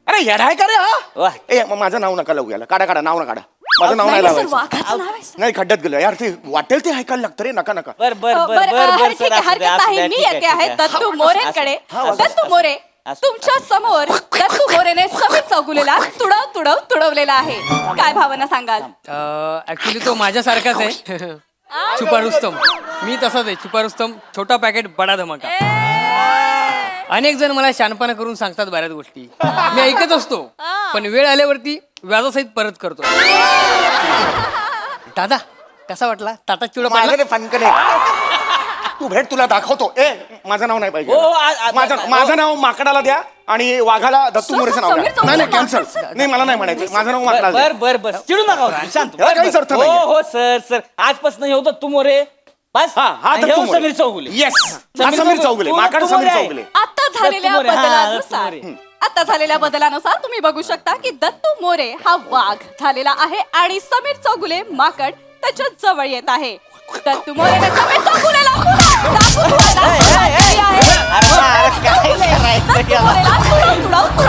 अरे येडाय का रे हा? वा. ए मग माझं नाव नका लावू याला. काढा नाव ना काढा. माझं नाव नाही नाही, सर, लावायचं. वाघाचं नाव आहे, सर. नाही खड्ड्यात गेलं यार. ते वाटेल ते ऐकायला लागतं रे. नका नका. बर बर बर बरं, बर बर ठीक आहे, हरकत नाही. मी येते आहे दत्तू मोरेंकडे. दत्तू मोरे तुमच्या समोर दत्तू मोरेने समीर चौगुलेला तुडवलेला आहे. काय भावना सांगाल. ऍक्च्युली तो माझ्यासारखाच आहे. छुपा रुस्तम. मी तसाच आहे. छुपा रुस्तम छोटा पॅकेट बडा धमाका. अनेक जण मला शानपणा करून सांगतात बऱ्याच गोष्टी मी ऐकत असतो पण वेळ आल्यावरती व्याजासहित परत करतो. दादा कसा वाटला ताटा चिवडा पाडला? माझं फनकने तू भेट तुला दाखवतो. ए माझं नाव नाही हो, पाहिजे. माझं नाव माकडाला द्या आणि वाघाला दत्तू मोरेचं नाव समीर द्या. चौगुले नाही कॅन्सल. नाही मला नाही म्हणायचं. माझं नाव माकडाला द्या. बर बर बर चिडू नका हो तुम्ही, शांत. याला काहीच अर्थ हो नाहीये. हो सर सर आजपासून हे होतं तू मोरे बस. हा आणि दत्तू हे मोरे. समीर चौगुले. येस समीर समीर चौगुले. तू- माकड तू समीर मोरे आहे. चौगुले. आता झालेल्या दत्तू मोरे, हा, बदलानुसार दत्तू मोरे. आता झालेल्या बदलानुसार तुम्ही बघू शकता की दत्तू मोरे हा वाघ झालेला आहे आणि समीर चौगुले माकड त्याच्या जवळ येत आहे. दत्तू मोरेने समीर चौगुलेला पुन्हा चाकू ठेवायला सुरुवात केली आहे. अरे वा, अरे काय चौगुले करायचं दत्तू याला? मोरेला तुडवतोय.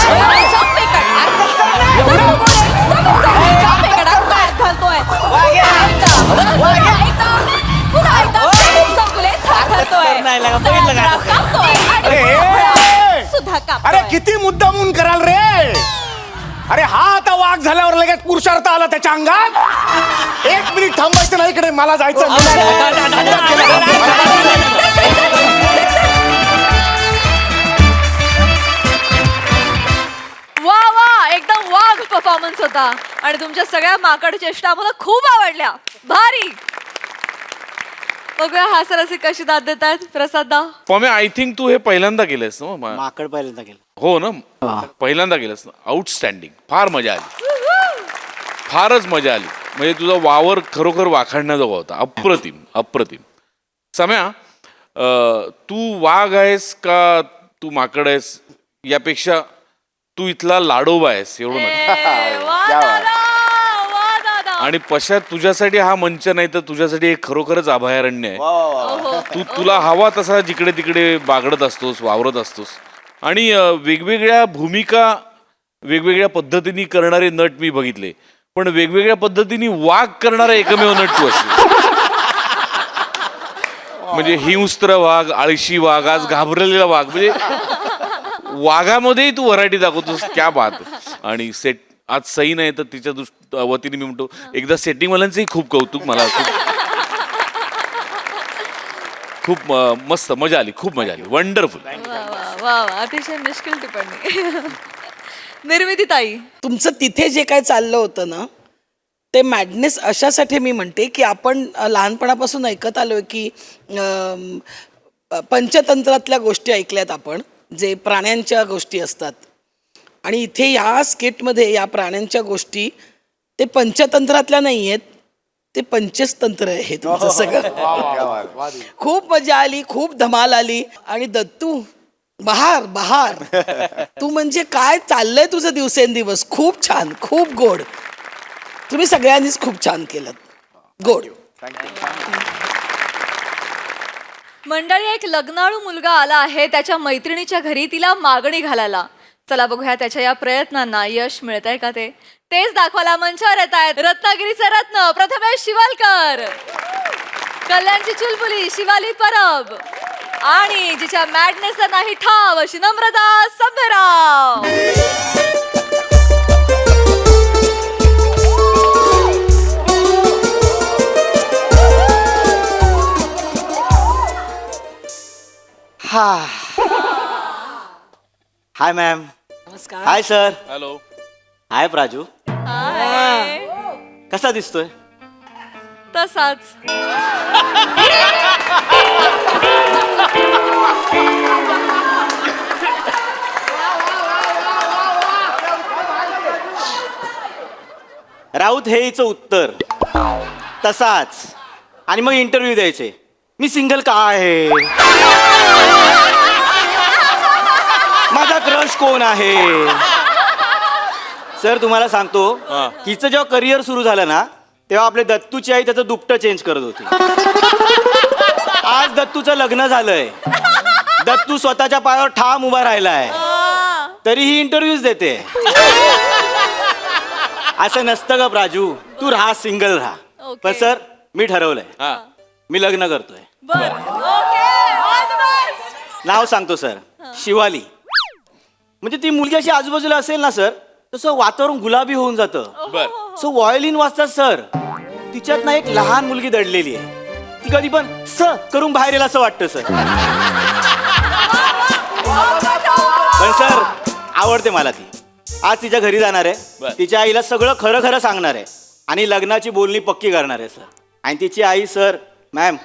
समीरच्या पेकट. दत्तू मोरे समीर चौगुलेच्या पेकटात पाय घालतोय. पुन्हा एकदा समीर चौगुले घालतोय. नाही लागा, बघितलं का? कापतोय आणि अरे, सुद्धा अरे कापतोय. किती मुद्दामून कराल रे? अरे हा आता वाघ वाघ झाल्यावर लगेच पुरुषार्थ आला त्याच्या अंगात. 1 मिनिट थांबायचं नाही इकडे, मला जायचं. वा वा, एकदम वाघ परफॉर्मन्स होता आणि तुमच्या सगळ्या माकड चेष्टा आम्हाला खूप आवडल्या. भारी. बघूया हास्यरसिक कशी दाद देत आहेत. प्रसाद दा. पम्या, आय थिंक तू हे पहिल्यांदा केलंस ना? माकड पहिल्यांदा गेलं. हो ना, पहिल्यांदा केलंस ना. आउटस्टँडिंग, फार मजा आली, फारच मजा आली. म्हणजे तुझा वावर खरोखर वाखाणण्याजोगा होता. अप्रतिम, अप्रतिम. सम्या, तू वाघ आहेस का तू माकड आहेस यापेक्षा तू इथला लाडोबा आहेस, एवढं नका. वा दादा, वा दादा. आणि पशा, तुझ्यासाठी हा मंच नाही तर तुझ्यासाठी एक खरोखरच अभयारण्य आहे. तुला हवा तसा जिकडे तिकडे बागडत असतोस, वावरत असतोस. आणि वेगवेगळ्या भूमिका वेगवेगळ्या पद्धतीने करणारे नट मी बघितले, पण वेगवेगळ्या पद्धतीने वाघ करणारा एकमेव नट तू असतो. म्हणजे हिंस्त्र वाघ, आळशी वाघ, आज घाबरलेला वाघ, म्हणजे वाघामध्येही तू व्हरायटी दाखवतोस. क्या बात. आणि सेट आज सई नाही तर तिच्या वतीने मी म्हणतो एकदा सेटिंगवाल्यांचंही खूप कौतुक. मला खूप मस्त मजा आली, खूप मजा आली. वंडरफुल. वा वा वा, अतिशय मिश्किल टिप्पणी. निर्मिती ताई. तुमचं तिथे जे काय चाललं होतं ना, ते मॅडनेस अशासाठी मी म्हणते की आपण लहानपणापासून ऐकत आलोय की पंचतंत्रातल्या गोष्टी ऐकल्यात आपण, जे प्राण्यांच्या गोष्टी असतात. आणि इथे या स्किटमध्ये या प्राण्यांच्या गोष्टी ते पंचतंत्रातल्या नाही आहेत, ते पंचतंत्र आहे तुमचं सगळं. खूप मजा आली, खूप धमाल आली. आणि दत्तू, बहार बहार, तू म्हणजे काय चाललंय तुझं दिवसेंदिवस. खूप छान, खूप गोड. तुम्ही सगळ्यांनीच खूप छान केलं. गोड. मंडळी, एक लग्नाळू मुलगा आला आहे त्याच्या मैत्रिणीच्या घरी तिला मागणी घालायला. चला बघूया त्याच्या या प्रयत्नांना यश मिळतंय का ते. तेच दाखवायला मंचावर येत आहेत रत्नागिरीचे रत्न प्रथमेश शिवालकर, कल्याणची चुलबुली शिवाली परब आणि जिच्या मॅडनेसला नाही ठाव अशी नम्रता सभ्यराव. हाय मॅम. नमस्कार. Hi sir. हॅलो. हाय प्राजू. हाय. कसा दिसतोय? तसाच. राऊत हे हिचं उत्तर. तसाच. आणि मग इंटरव्ह्यू द्यायचे. मी सिंगल का आहे, माझा क्रश कोण आहे. सर तुम्हाला सांगतो, हिचं जेव्हा करिअर सुरू झालं ना तेव्हा आपले दत्तूची आई त्याचं दुपटं चेंज करत होती. आज दत्तूचं लग्न झालंय, दत्तू स्वतःच्या पायावर ठाम उभा राहिलाय, तरीही इंटरव्ह्यूज देते. असं नसतं का प्राजू, तू राहा, सिंगल राहा. पण सर मी ठरवलंय, मी लग्न करतोय. नाव सांगतो सर, शिवाली. म्हणजे ती मुलगी अशी आजूबाजूला असेल ना सर, तसं वातावरण गुलाबी होऊन जातं. सो व्हायोलिन वाजतात सर, तिच्यात ना एक लहान मुलगी दडलेली आहे, ती कधी पण स करून बाहेर येईल असं वाटतं सर. पण सर आवडते मला ती. आज तिच्या घरी जाणार आहे, तिच्या आईला सगळं खरं खरं सांगणार आहे आणि लग्नाची बोलणी पक्की करणार आहे सर. आणि तिची आई सर, मॅम,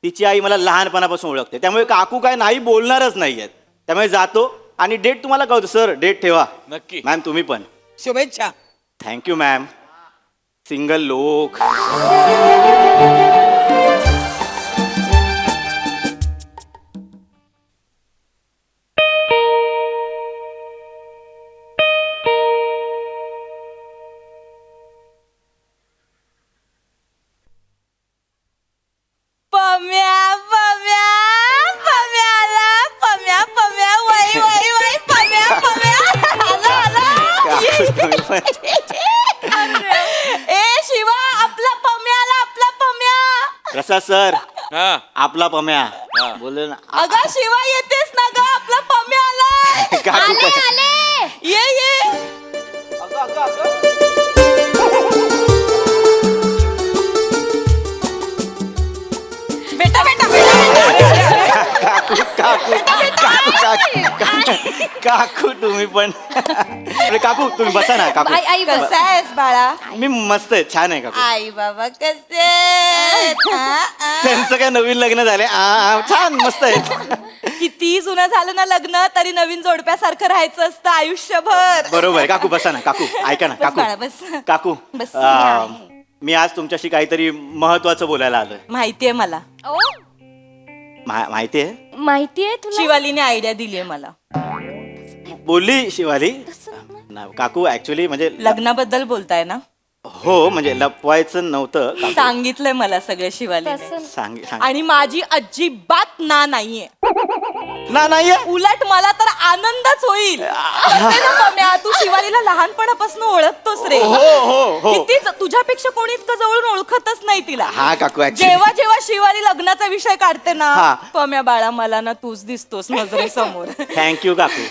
तिची आई मला लहानपणापासून ओळखते, त्यामुळे काकू काय नाही बोलणारच नाही आहेत. त्यामुळे जातो आणि डेट तुम्हाला कळतो सर. डेट ठेवा नक्की. मॅम, तुम्ही पण. शुभेच्छा. Thank you ma'am. सिंगल लोक. पम्या पम्या पम्याला पम्या पम्या वै वै वै पम्या पम्या ए शिवा, आपला पम्याला, आपला पम्या. प्रसाद सर, हा. आपला पम्या बोलले ना. अगं शिवा, येतेस ना ग, आपला पम्या आलाय. काकू काय? ये ये. अगं, अगं, अगं. काकू तुम्ही पण अरे काकू तुम्ही बसा ना काकू आई आई बस कसा आहेस बाळा मी मस्त आहे छान आहे काकू आई बाबा कसे आहेत? त्यांचं काय नवीन लग्न झाले छान मस्त आहे किती जुनं झालं ना लग्न तरी नवीन जोडप्यासारखं राहायचं असतं आयुष्यभर. बरोबर आहे काकू बसा ना काकू ऐका ना बस बाळा, काकू बस. काकू बस. मी आज तुमच्याशी काहीतरी महत्वाचं बोलायला आलोय माहितीये मला माहिती आहे माहितीये तुला शिवालीने आयडिया दिलीये मला बोलली शिवाली काकू ऍक्च्युली म्हणजे लग्नाबद्दल बोलताय ना. हो म्हणजे लपवायचं नव्हतं काकू. सांगितलंय मला सगळं शिवालीने सांग आणि माझी अजिबात ना नाहीये ना नाहीये उलट मला तर आनंदच होईल. असं ना पम्या, तू शिवालीला लहानपणापासून ओळखतोस रे. हो. किती तुझ्यापेक्षा कोणी इतकं जवळून ओळखतच नाही तिला. हा काकू actually. जेव्हा जेव्हा शिवाली लग्नाचा विषय काढते ना हा. पम्या बाळा मला ना तूच दिसतोस नजरेसमोर. थँक्यू काकू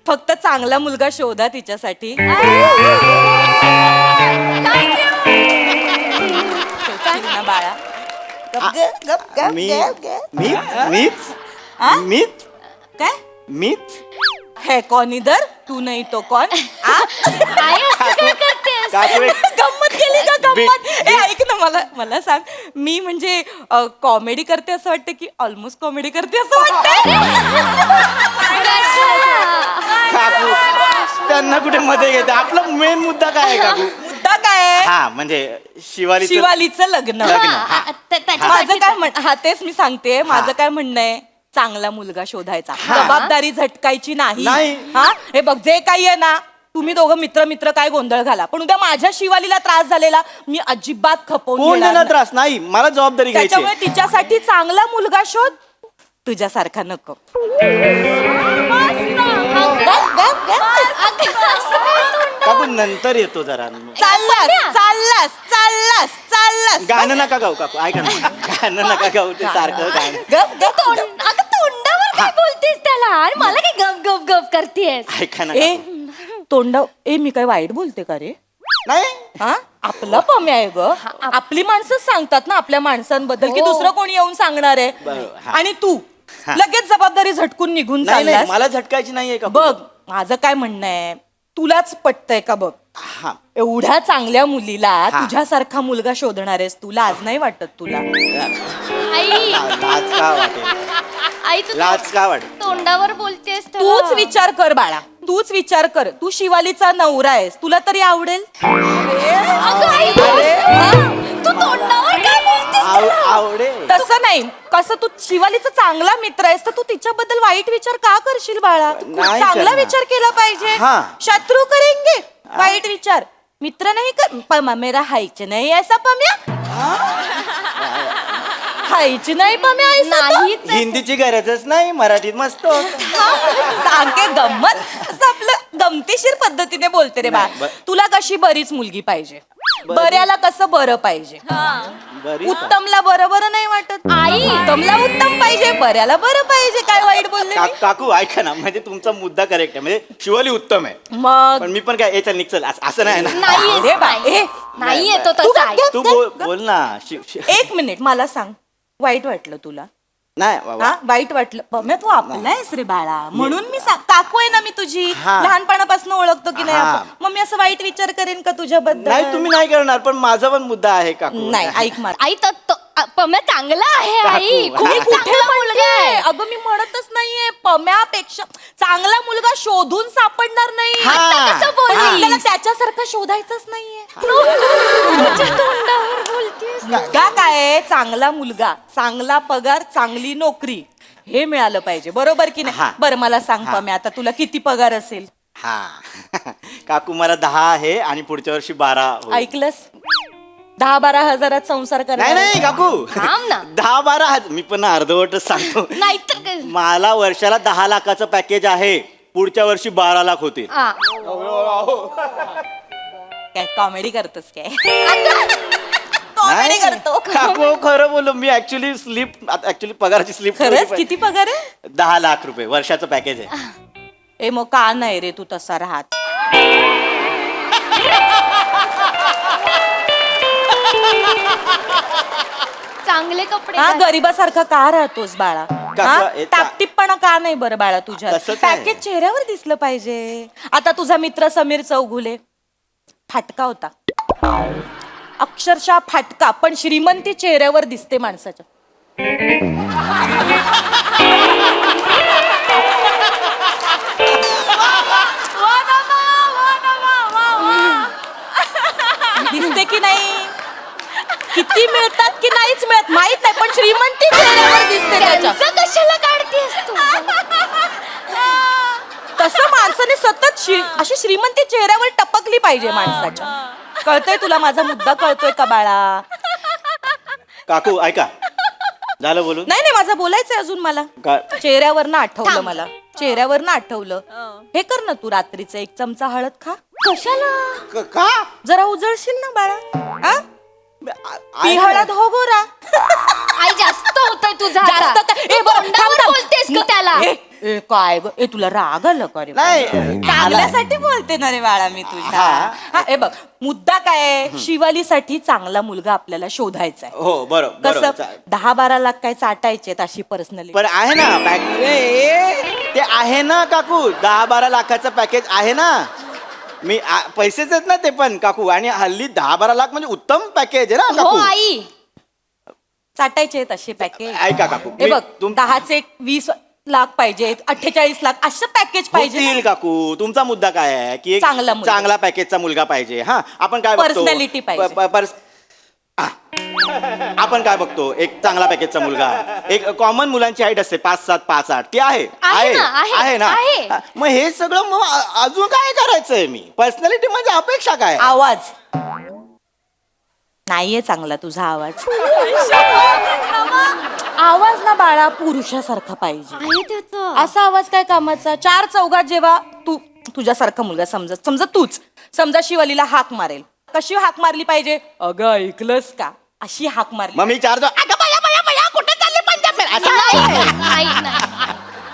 फक्त चांगला मुलगा शोधा तिच्यासाठी. शोधशील ना बाळा. मी मीच मीच काय मीच है कौन इधर तू नाही तो कौन. काकू गंमत केली का गंमत. ए ऐक ना मला सांग मी म्हणजे कॉमेडी करते असं वाटतं की ऑलमोस्ट कॉमेडी करते असं काकू त्यांना कुठे मध्ये घेते आपला मेन मुद्दा काय आहे काकू मुद्दा काय हा म्हणजे शिवालीचं लग्न. माझं काय हा तेच मी सांगते. माझं काय म्हणणं आहे चांगला मुलगा शोधायचा जबाबदारी झटकायची नाही. हा हे बघ जे काही आहे ना तुम्ही दोघं मित्र काय गोंधळ घाला पण उद्या माझ्या शिवालीला त्रास झालेला मी अजिबात खपवून कोण घेणार देणार नाही. त्रास नाही मला जबाबदारी घ्यायची त्याच्यामुळे तिच्यासाठी चांगला मुलगा शोध तुझ्यासारखा नको. काकू नंतर येतो जरा चाललास गाणं नका गाऊ काकू ऐका ना गाणं नका गाऊ ते सारखं गाणं तोंडावर काय बोलतेस त्याला आणि मला काय गप गप गप करतेस. ऐका ना ए काकू. तोंडा ए मी काय वाईट बोलते का रे. नाही हा आपला पम्या आहे ग. आपली माणसंच सांगतात ना आपल्या माणसांबद्दल की दुसरं कोणी येऊन सांगणार आहे. बरोबर, हा. आणि तू लगेच जबाबदारी झटकून निघून नाही चाललास. मला झटकायची नाहीये का बघ माझं काय म्हणणं आहे तुलाच पटतंय का बघ. हा एवढ्या चांगल्या मुलीला हा. तुझ्यासारखा मुलगा शोधणार आहेस तू लाज नाही वाटत तुला. लाज का वाटेल आई लाज का वाटेल तोंडावर बोलतेस तूच विचार कर बाळा तूच विचार कर तू शिवालीचा नवरा आहेस तुला तरी आवडेल. तू तोंडावर काय बोलतेस आवडेल तसं नाही कसं तू शिवालीचा चांगला मित्र आहेस तर तू तिच्याबद्दल वाईट विचार का करशील बाळा. नाही चांगला करणार. विचार केला पाहिजे. हा. शत्रू करेंगे वाईट विचार मित्र नाही कर. पमा मेरा हाईच नाही ऐसा पम्या हाईच नाही पम्या ऐसा नाही. हिंदीची गरजच नाही मराठीत मस्त सांगे गंमत असं आपलं गमतीशीर पद्धतीने बोलते रे बा. तुला कशी बरीच मुलगी पाहिजे बऱ्याला कसं बरं पाहिजे. बरी उत्तमला बरं नाही वाटत. आई उत्तमला उत्तम पाहिजे बऱ्याला बरं पाहिजे. काय वाईट बोलले मी? काकू ऐका ना म्हणजे तुमचा मुद्दा करेक्ट आहे म्हणजे शिवाली उत्तम आहे मग पण मी पण काय याच्या निघचल असं नाही ना नाही रे बा ए नाही येतो तसा. तू बोल ना एक मिनिट मला सांग वाईट वाटलं तुला. नाही बाबा हा वाईट वाटलं पम्या तू आपला आहेस रे बाळा म्हणून मी काकू आहे ना मी तुझी हा. लहानपणापासून ओळखतो की नाही हा. आपण. मग मी असं वाईट विचार करेन का तुझ्याबद्दल. नाही तुम्ही नाही करणार पण माझा पण मुद्दा आहे काकू नाही ऐक मला आई तर पम्या चांगला आहे आई काकू, मी हा. कुठे म्हणते अगं मी म्हणतच नाहीये पम्यापेक्षा चांगला मुलगा शोधून सापडणार नाही. हा. आता कसं बोललीस? हा. आपल्याला त्याच्यासारखं शोधायचंच नाहीये. तोंडावर बोलतेस मुलगा काय आहे? चांगला मुलगा चांगला पगार चांगली नोकरी हे मिळालं पाहिजे बरोबर की हा. नाही. बरं मला सांग पम्या आता तुला किती पगार असेल. हा काकू मला 10 आहे आणि पुढच्या वर्षी 12 होईल. ऐकलंस 10-12 हजारात संसार नाही करायला. नाही काकू थांब ना. 10-12 हजार मी पण अर्धवटच सांगतो नाहीतर काय मला वर्षाला 10 लाखाचं पॅकेज आहे पुढच्या वर्षी 12 लाख होतील. हा. काय कॉमेडी करतोस काय. नाही, कॉमेडी करतो. काकू खरं बोललो मी ऍक्च्युली पगाराची स्लिप खरंच किती पगार आहे. 10 लाख रुपये वर्षाचं पॅकेज आहे. ए मग का नाही रे तू तसा राहत. चांगले कपडे हा घाल. गरीबासारखा का राहतोस बाळा हा? टापटीपणा का नाही बरं बाळा तुझ्या तसंच आहे. पॅकेज चेहऱ्यावर दिसलं पाहिजे. आता तुझा मित्र समीर चौगुले फाटका होता, अक्षरशः फाटका, पण श्रीमंती चेहऱ्यावर दिसते माणसाच्या. दिसते की नाही? किती मिळतात की नाहीच मिळत माहित नाही, पण श्रीमंती चेहऱ्यावर दिसते त्याच्या. त्यांचं कशाला काढतेस तू तसं माणसाने सतत अशी श्रीमंती चेहऱ्यावर टपकली पाहिजे माणसाच्या. कळतंय तुला माझा मुद्दा? कळतोय का बाळा? काकू ऐका, झालं बोलून? नाही नाही, माझं बोलायचंय अजून मला. काय? चेहऱ्यावर आठवलं मला, चेहऱ्यावर आठवलं. हे कर ना तू, रात्रीचं 1 चमचा हळद खा. कशाला? का? जरा उजळशील ना बाळा. हा? ती आई- हळद हो गोरा. आई जास्त होतोय तुझा जास्त आता. काय- तू ए, बरं, तोंडावर थांब, थांब. बोलतेस का त्याला? ए, काय ग? ए, तुला राग आला का रे? नाही. चांगल्यासाठी बोलते ना रे बाळा मी तुझ्या. हा, हे बघ, मुद्दा काय आहे? शिवालीसाठी चांगला मुलगा आपल्याला शोधायचा आहे. हो बरोबर कसं बरोबर. 10-12 लाख काय चाटायचे अशी पर्सनली. पण आहे ना पॅकेज, ते आहे ना काकू, 10-12 लाखाचं पॅकेज आहे ना. मी पैसेच आहेत ना ते पण काकू, आणि हल्ली 10-12 लाख म्हणजे उत्तम पॅकेज आहे ना हो काकू. आई. चाटायचे असे पॅकेज. ऐका काकू, हे मी बग, तुम- 10चे 20 लाख पाहिजेत, 48 लाख असं पॅकेज पाहिजे होतील ना. काकू. तुमचा मुद्दा काय आहे की एक चांगला मुलगा. चांगला पॅकेजचा मुलगा पाहिजे. हा, आपण काय बघतो? Personality पाहिजे. हा. आपण काय बघतो? एक चांगला पॅकेजचा मुलगा, एक कॉमन मुलांची हाईट असते 5'7", 5'8", ती आहे आहे ना, आहे, ना. आहे. हा, मग हे सगळं मग अजून काय करायचंय? मी पर्सनॅलिटी म्हणजे अपेक्षा काय? आवाज नाहीये चांगला तुझा आवाज. आवाज ना बाळा पुरुषासारखा पाहिजे. आहे त्याचं. असा आवाज काय कामाचा? 4 चौघात जेव्हा तू तुझ्यासारखा मुलगा समजा तूच समजा शिवालीला हाक मारेल, कशी हाक मारली पाहिजे? अगं ऐकलंस का? अशी हाक मारली. मग मी 4 अगं बाया बाया बाया कुठे चालले पंजाब में? असं नाही, नाही. नाही.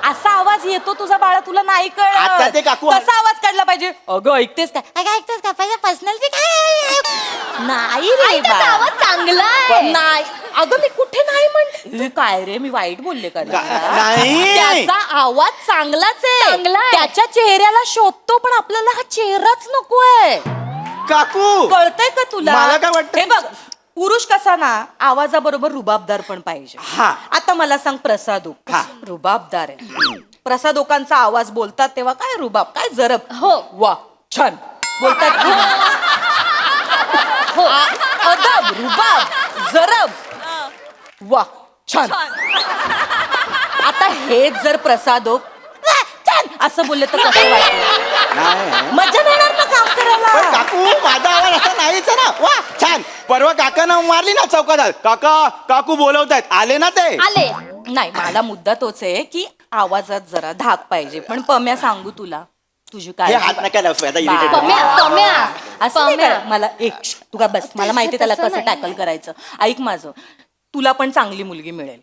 असा आवाज येतो तुझा बाळा, तुला नाही आता ते कळत. काकू- कसा आवाज काढला पाहिजे? अगं ऐकतेस काय? अगं ऐकतेस का? पाहिजे पर्सनॅलिटी काय? नाही रे आई, त्याचा बाळा. आवाज चांगला आहे. नाही अगं, मी कुठे नाही म्हणते. काय रे, मी वाईट बोलले का रे? नाही. त्याचा आवाज चांगलाच आहे, चांगला आहे. त्याच्या चेहऱ्याला शोभतो, पण आपल्याला हा चेहराच नकोय. काकू कळतंय का तुला? मला काय वाटतं? हे बघ, पुरुष कसा ना आवाजाबरोबर रुबाबदार पण पाहिजे. हा. आता मला सांग, प्रसादो रुबाबदार आहे. प्रसादोकांचा आवाज बोलतात तेव्हा काय रुबाब, काय जरब. हो. वा छान बोलतात की नाही? हो. अदब, रुबाब, जरब, वा छान. आता हेच जर प्रसादोक छान असं बोलले तर कसं वाटतं? नाही. मजा येणार ना काम पण करायला. काकू माझा आवाज असा नाहीच आहे ना. वा छान. परवा काकांना मारली ना चौकात, काका काकू बोलवतायत, आले ना ते. आले. नाही, मला मुद्दा तोच आहे की आवाजात जरा धाक पाहिजे. पण पम्या सांगू तुला, तुझी हे काय हात नका लावू, आता irritate होतो. पम्या. असं नाही करा. मला एक तू का बस, मला माहिती त्याला तसं कसं नाही. टॅकल करायचं. ऐक माझं, तुला पण चांगली मुलगी मिळेल.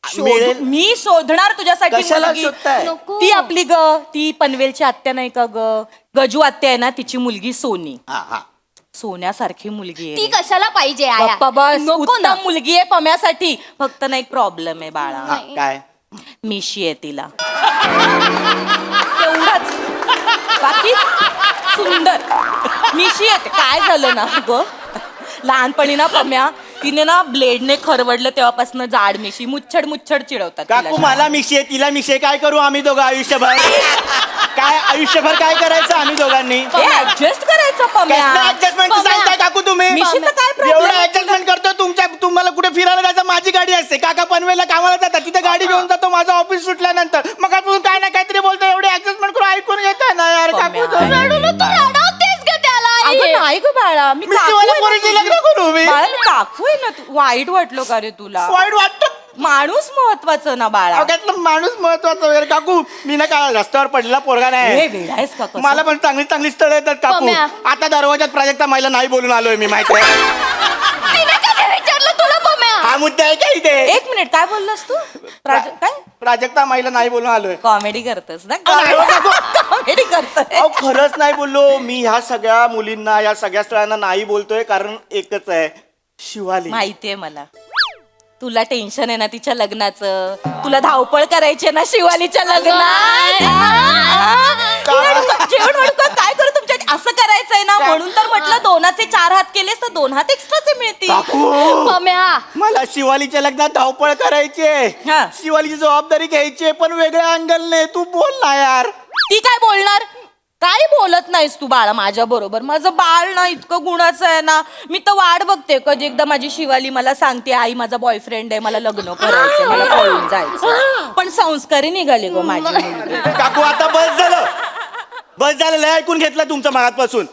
मिळेल? मी शोधणार तुझ्यासाठी कशाला मुलगी. शोधताय? नको. ती आपली ती पनवेलची आत्या नाही का ग? गजू आत्या आहे ना, तिची मुलगी सोनी. हा हा. सोन्यासारखी मुलगी ती आहे. कशाला पाहिजे आया? गप्पा बस, नको ना. उत्तम मुलगी आहे पम्यासाठी. फक्त ना एक प्रॉब्लेम आहे बाळा, हा, काय? मिशी आहे तिला. तेवढंच, बाकी सुंदर मिशी येते. काय झालं ना ग, लहानपणी ना पम्या तिने ना ब्लेडने खरवडलं तेव्हापासून जाड मिशी, मुच्छड चिडवतात तिला. काकू मला मिशी आहे, तिला मिशी आहे. काय करू आम्ही दोघं आयुष्यभर? काय आयुष्यभर काय करायचं आम्ही दोघांनी? ऍडजस्ट करायचं पम्या. ऍडजस्टमेंट सांगताय काकू तुम्ही? मिशीचं काय problem एवढं आहे? ऍडजस्टमेंट करतो तुम्हाला कुठे फिरायला जायचं, माझी गाडी असते. काका पनवेलला कामाला जातात, तिथे गाडी घेऊन जातो माझं ऑफिस सुटल्यानंतर. मग आपण काय ना काहीतरी बोलतो, एवढे ऍडजस्टमेंट करून ऐकून घेताय ना यार काकू. पम्या. रडू नको, तू रडवतेस का त्याला आई? अगं नाही ग बाळा, मी काकू मिशीवाल्या आहे ना पोरीची तुझी. लग्न करू मी? बाळा, मी काकू आहे ना तू. वाईट वाटलो का रे तुला? वाईट वाटतं. माणूस महत्वाचं ना बाळा. अवघ्यातलं माणूस महत्वाचा वगैरे. काकू मी ना काय रस्त्यावर पडलेला पोरगा हे नाही. वेडा आहेस का कसं? मला पण चांगली चांगली स्थळं येतात काकू. पम्या. आता दरवाजात प्राजक्ता माईला नाही बोलून आलोय मी, माहिती आहे. तिने कधी विचारलं तुला पम्या? हा मुद्दा आहे का इथे? एक मिनिट, काय बोललास तू? काय प्राजक्ता माईला नाही बोलून आलोय. कॉमेडी करतोस ना? नाही हो काकू. कॉमेडी करतोय. अहो खरंच नाही बोललो मी. ह्या सगळ्या मुलींना, या सगळ्या स्थळांना नाही बोलतोय कारण एकच आहे, शिवाली. माहितीये मला. तुला टेन्शन आहे ना तिच्या लग्नाचं, तुला धावपळ करायची आहे ना शिवालीच्या लग्नात. जेवण वाढू का काय करू तुमच्या असं करायचंय ना, म्हणून तर म्हटलं 2चे 4 हात केलेस तर 2 हात एक्स्ट्राचे मिळतील. पम्या मला शिवालीच्या लग्नात धावपळ करायची हा. शिवालीची जबाबदारी घ्यायची पण वेगळ्या अँगलने. तू बोल ना यार. ती काय बोलणार? काय बोलत नाहीस तू बाळा माझ्या बरोबर. माझं बाळ ना इतकं गुणाचं आहे ना, मी तर वाट बघते कधी एकदा माझी शिवाली मला सांगते आई माझा बॉयफ्रेंड आहे, मला लग्न करायचं, मला पळून जायचं. पण संस्कारी निघाले गो माझी मुलगी. काकू आता बस झालं लय ऐकून घेतलं तुमचं मागातपासून.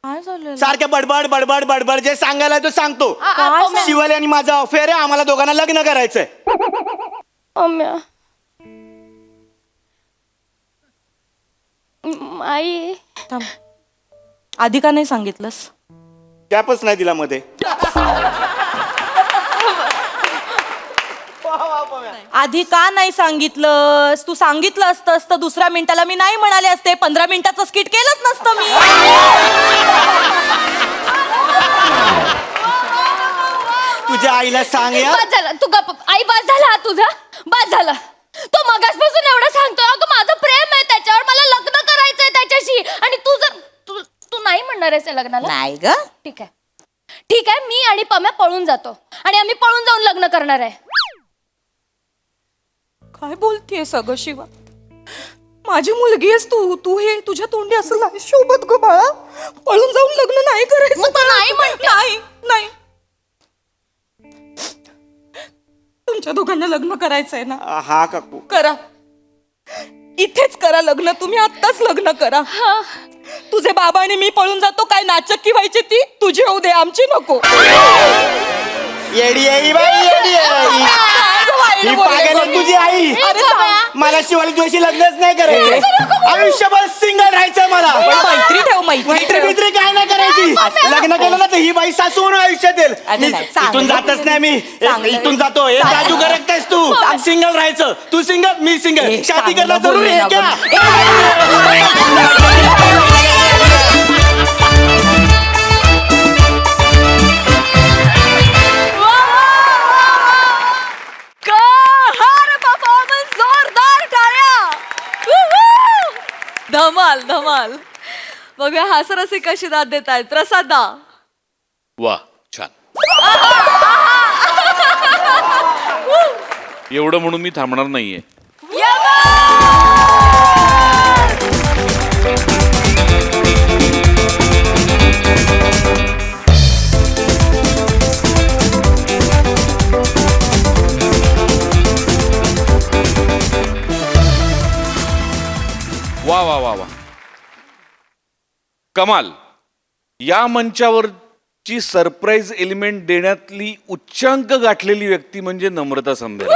काय झालं? सारखं बडबड बडबड बडबड जे सांगायला तो सांगतो. काय शिवाली आणि माझा अफेअर आहे, आम्हाला दोघांना लग्न करायचंय. पम्या आई आधी का नाही सांगितलंस? कॅपच नाही दिला मध्ये. आधी का नाही सांगितलंस? तू सांगितलं असतंस तर 2ऱ्या मिनिटाला मी नाही म्हणाले असते. 15 मिनिटाचं स्किट केलंच नसतं मी. तुझ्या आईला सांग या. बस झालं तू गप्प आई. बस झाला तुझा. बस झालं. तो मगासपासून एवढं सांगतोय अगं माझं प्रेम आहे त्याच्यावर, मला लग्न करायचंय त्याच्याशी, आणि तू जर तू नाही म्हणणार आहेस या लग्नाला? नाही ग. ठीक आहे मी आणि पम्या पळून जातो आणि आम्ही पळून जाऊन लग्न करणार आहे. काय बोलतेय सगळं शिवा? माझी मुलगी आहेस तू. तू हे तुझ्या तोंडी असं नाही शोभत ग बाळा. पळून जाऊन लग्न नाही करायचं. मग तू नाही म्हणते? नाही. तुमच्या दोघांना लग्न करायचंय ना? हा काकू करा. इथेच करा लग्न. तुम्ही आत्ताच लग्न करा. तुझे बाबा आणि मी पळून जातो. काय नाचक्की व्हायची ती तुझी होऊ दे, आमची नको. येडी आई बाई येडी आई. ही पागल आहे तुझी आई. अरे मला शिवाली तुझ्याशी लग्नच नाही करायचं. आयुष्यभर सिंगल राहायचं मला. मैत्री ठेव, मैत्री ठेव. मैत्री काय नाही करायची. लग्न केलं ना तर ही बाई सासू म्हणून आयुष्यात येईल. इथून जातच नाही मी. इथून जातो. हे राजू करतायस तू. सिंगल राहायचं. तू सिंगल मी सिंगल. शादी करणं जरूरी आहे क्या? धमाल धमाल. बघूया हास्यरसिक कशी दाद देत आहेत. प्रसादा. वा छान. एवढं म्हणून मी थांबणार नाहीये. वा वा वा वा कमाल. या मंचावरची सरप्राईज एलिमेंट देण्यातली उच्चांक गाठलेली व्यक्ती म्हणजे नम्रता संभेराव.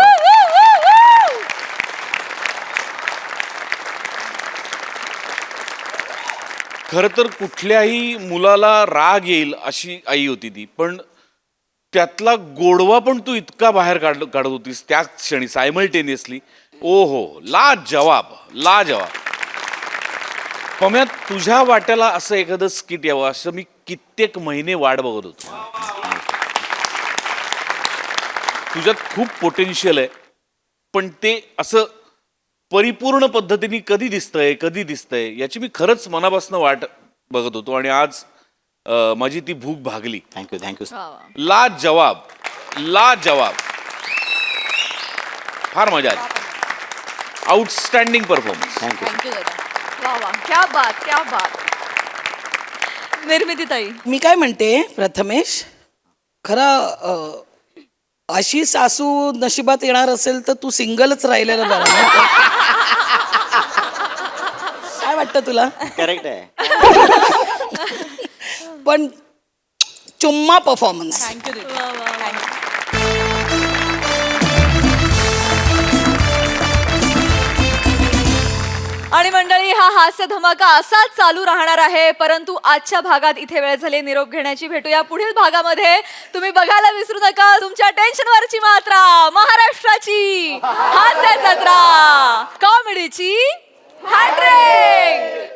खर तर कुठल्याही मुलाला राग येईल अशी आई होती ती, पण त्यातला गोडवा पण तू इतका बाहेर काढत होतीस त्याच क्षणी सायमल्टेनियसली. ओहो लाजवाब लाजवाब. पम्या तुझ्या वाट्याला असं एखादं स्किट यावं असं मी कित्येक महिने वाट बघत होतो. तुझ्यात खूप पोटेन्शियल आहे, पण ते असं परिपूर्ण पद्धतीने कधी दिसतंय याची मी खरंच मनापासून वाट बघत होतो. आणि आज माझी ती भूक भागली. थँक्यू. लाजवाब लाजवाब. फार मजा आली. Outstanding performance. थँक्यू. वा वा. क्या बात क्या बात. निर्मिती ताई. मी काय म्हणते प्रथमेश, खरं अशी सासू नशिबात येणार असेल तर तू सिंगलच राहिलेलं बरं. काय वाटतं तुला? करेक्ट आहे. पण चुम्मा परफॉर्मन्स. आणि मंडळी हा हास्य धमाका असाच चालू राहणार आहे, परंतु आजच्या भागात इथे वेळ झाली निरोप घेण्याची. भेटूया पुढील भागामध्ये. तुम्ही बघायला विसरू नका तुमच्या टेन्शनवरची मात्रा, महाराष्ट्राची हास्य जत्रा, कॉमेडीची हॅट्रिक.